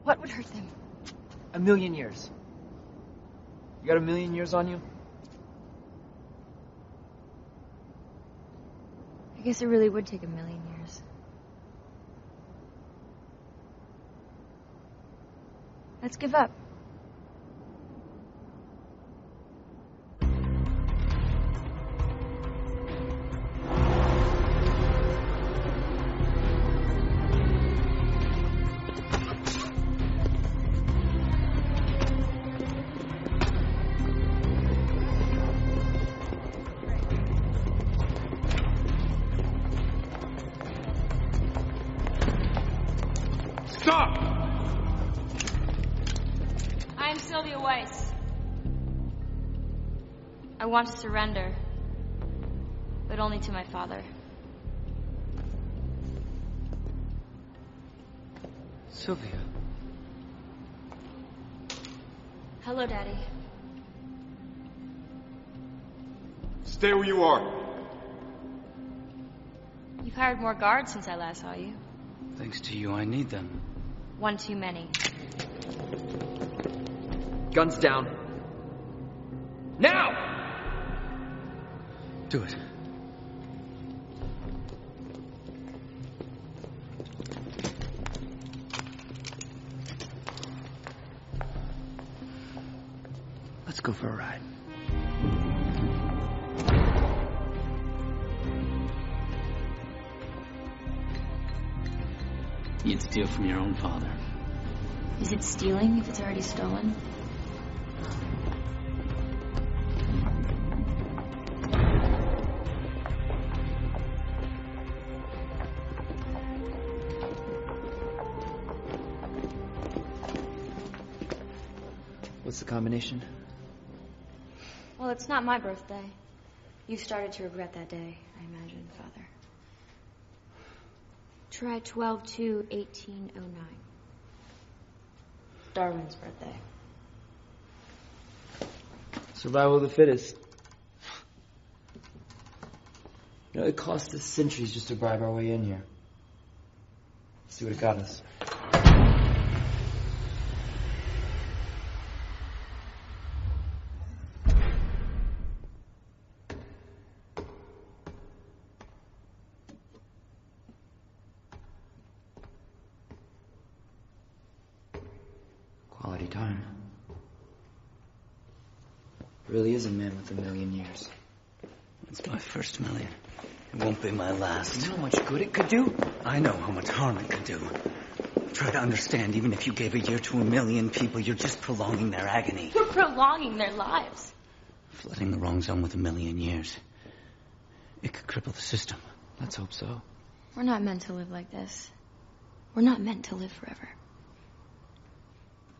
What would hurt them? 1,000,000 years. You got 1,000,000 years on you? I guess it really would take 1,000,000 years. Let's give up. I want to surrender, but only to my father. Sylvia. Hello, Daddy. Stay where you are. You've hired more guards since I last saw you. Thanks to you, I need them. One too many. Guns down. Now! Do it. Let's go for a ride. You'd steal from your own father. Is it stealing if it's already stolen? What's the combination? Well, it's not my birthday. You started to regret that day, I imagine, Father. Try 12/2/1809. Darwin's birthday. Survival of the fittest. You know, it cost us centuries just to bribe our way in here. Let's see what it got us. Quality time. Really is a man with 1,000,000 years. It's my first 1,000,000. It won't be my last. You know how much good it could do? I know how much harm it could do. Try to understand, even if you gave a year to 1,000,000 people, you're just prolonging their agony. You're prolonging their lives. Flooding the wrong zone with 1,000,000 years. It could cripple the system. Let's hope so. We're not meant to live like this. We're not meant to live forever.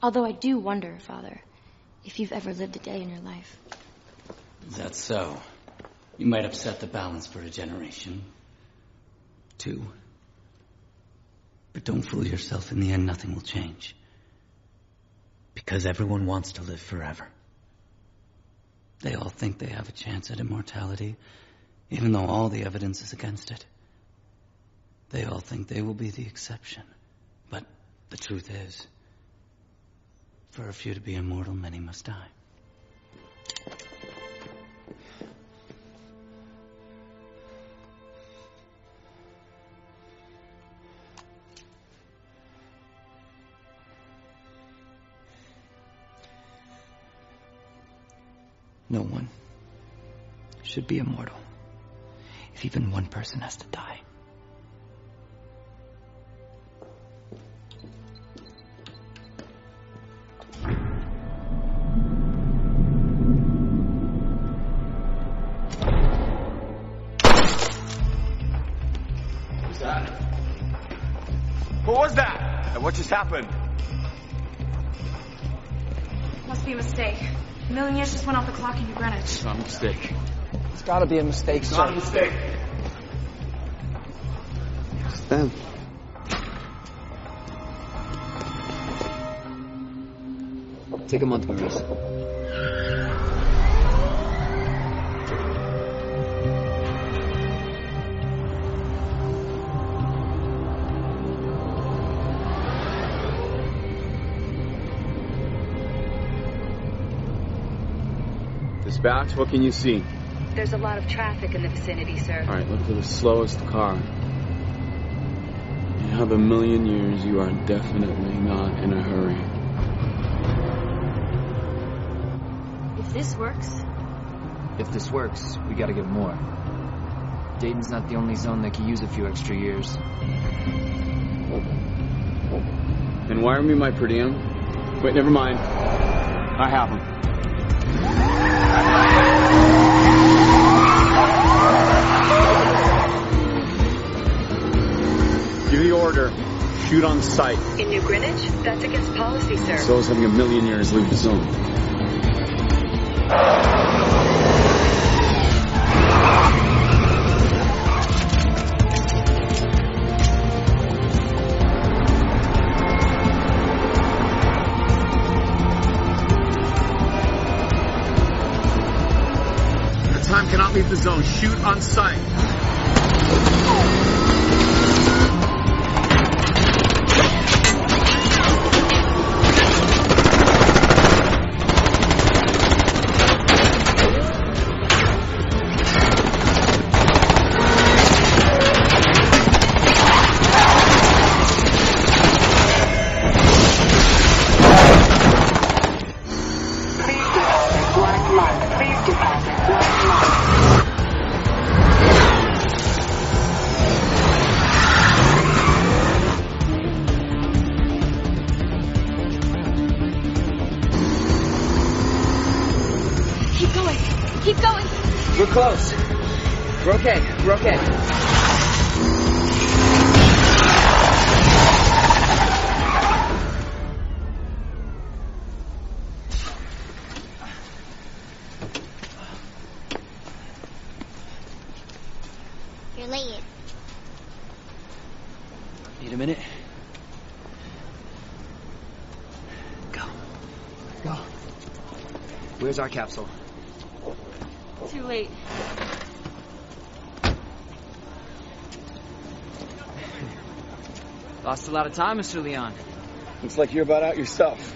Although I do wonder, Father, if you've ever lived a day in your life. Is that so? You might upset the balance for a generation. 2. But don't fool yourself. In the end, nothing will change. Because everyone wants to live forever. They all think they have a chance at immortality, even though all the evidence is against it. They all think they will be the exception. But the truth is, for a few to be immortal, many must die. No one should be immortal if even one person has to die. What was that? And what just happened? Must be a mistake. 1,000,000 years just went off the clock in New Greenwich. It's not a mistake. It's gotta be a mistake, It's sir. not a mistake. It's them. Take a month, Maurice. Dispatch, what can you see? There's a lot of traffic in the vicinity, sir. All right, look for the slowest car. You have a million years, you are definitely not in a hurry. If this works... If this works, we gotta get more. Dayton's not the only zone that could use a few extra years. Then wire me my per diem. Wait, never mind. I have them. Give the order. Shoot on sight. In New Greenwich? That's against policy, sir. So is having a million years leave the zone. Time cannot leave the zone. Shoot on sight. We're close. We're okay. We're okay. You're late. Need a minute? Go. Where's our capsule? Too late. Lost a lot of time, Mr. Leon. Looks like you're about out yourself.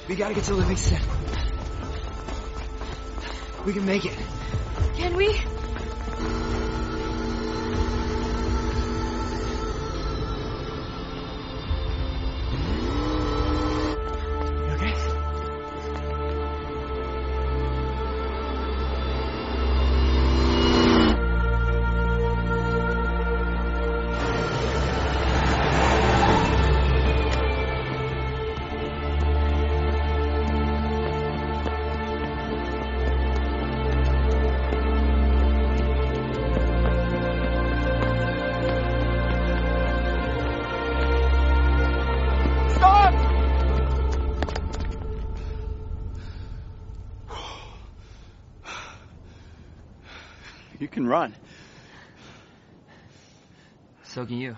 We gotta get to Livingston. We can make it. Can we? You okay? You can run. So can you.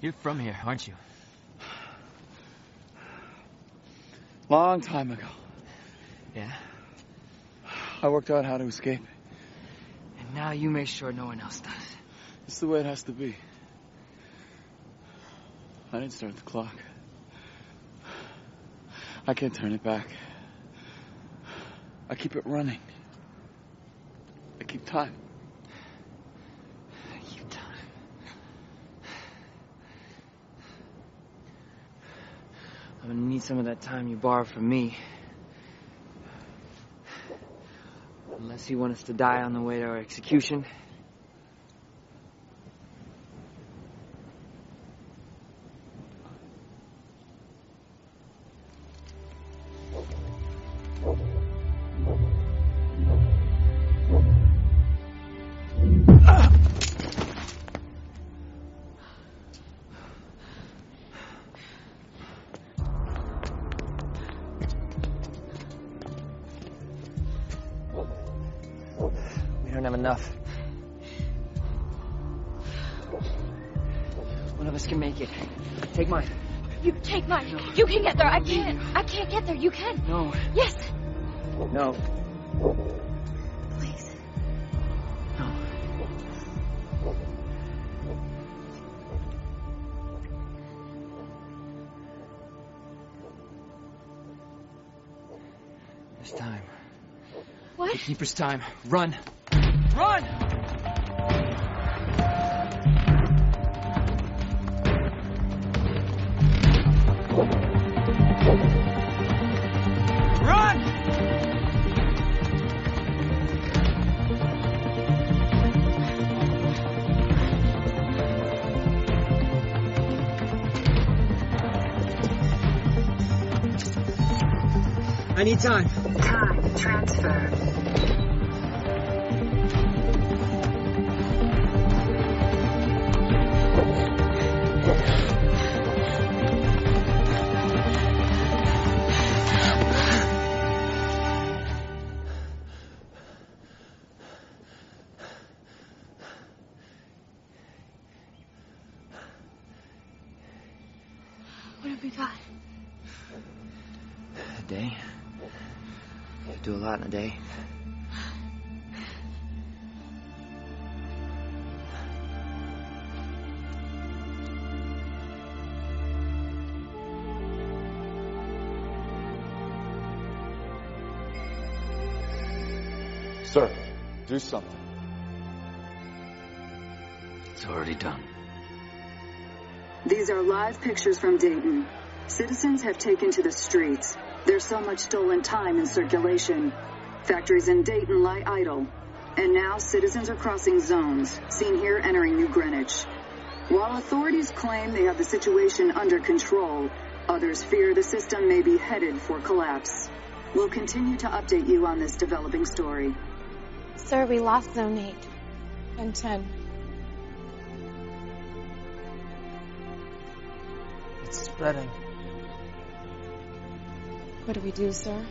You're from here, aren't you? Long time ago. Yeah? I worked out how to escape. And now you make sure no one else does. It's the way it has to be. I didn't start the clock. I can't turn it back. I keep it running. I keep time. Keep time. I'm gonna need some of that time you borrowed from me. Unless you want us to die on the way to our execution. We don't have enough. One of us can make it. Take mine. You take mine. You can get there. I can't. I can't get there. You can. No. Yes. No. Please. No. This time. What? The Keeper's time. Run! Run! Run! I need time. Time transfer. What have we got? A day. You do a lot in a day. Sir, do something. It's already done. These are live pictures from Dayton. Citizens have taken to the streets. There's so much stolen time in circulation. Factories in Dayton lie idle. And now citizens are crossing zones, seen here entering New Greenwich. While authorities claim they have the situation under control, others fear the system may be headed for collapse. We'll continue to update you on this developing story. Sir, we lost Zone 8 and 10. It's spreading. What do we do, sir?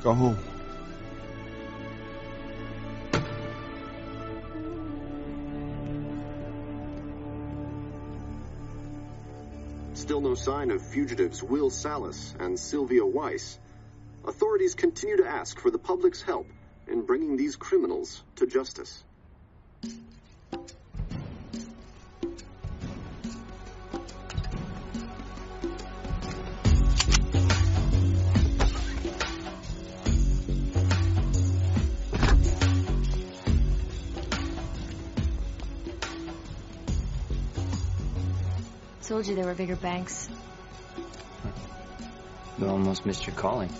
Go home. Still no sign of fugitives Will Salas and Sylvia Weiss. Authorities continue to ask for the public's help in bringing these criminals to justice. Told you there were bigger banks. You almost missed your calling.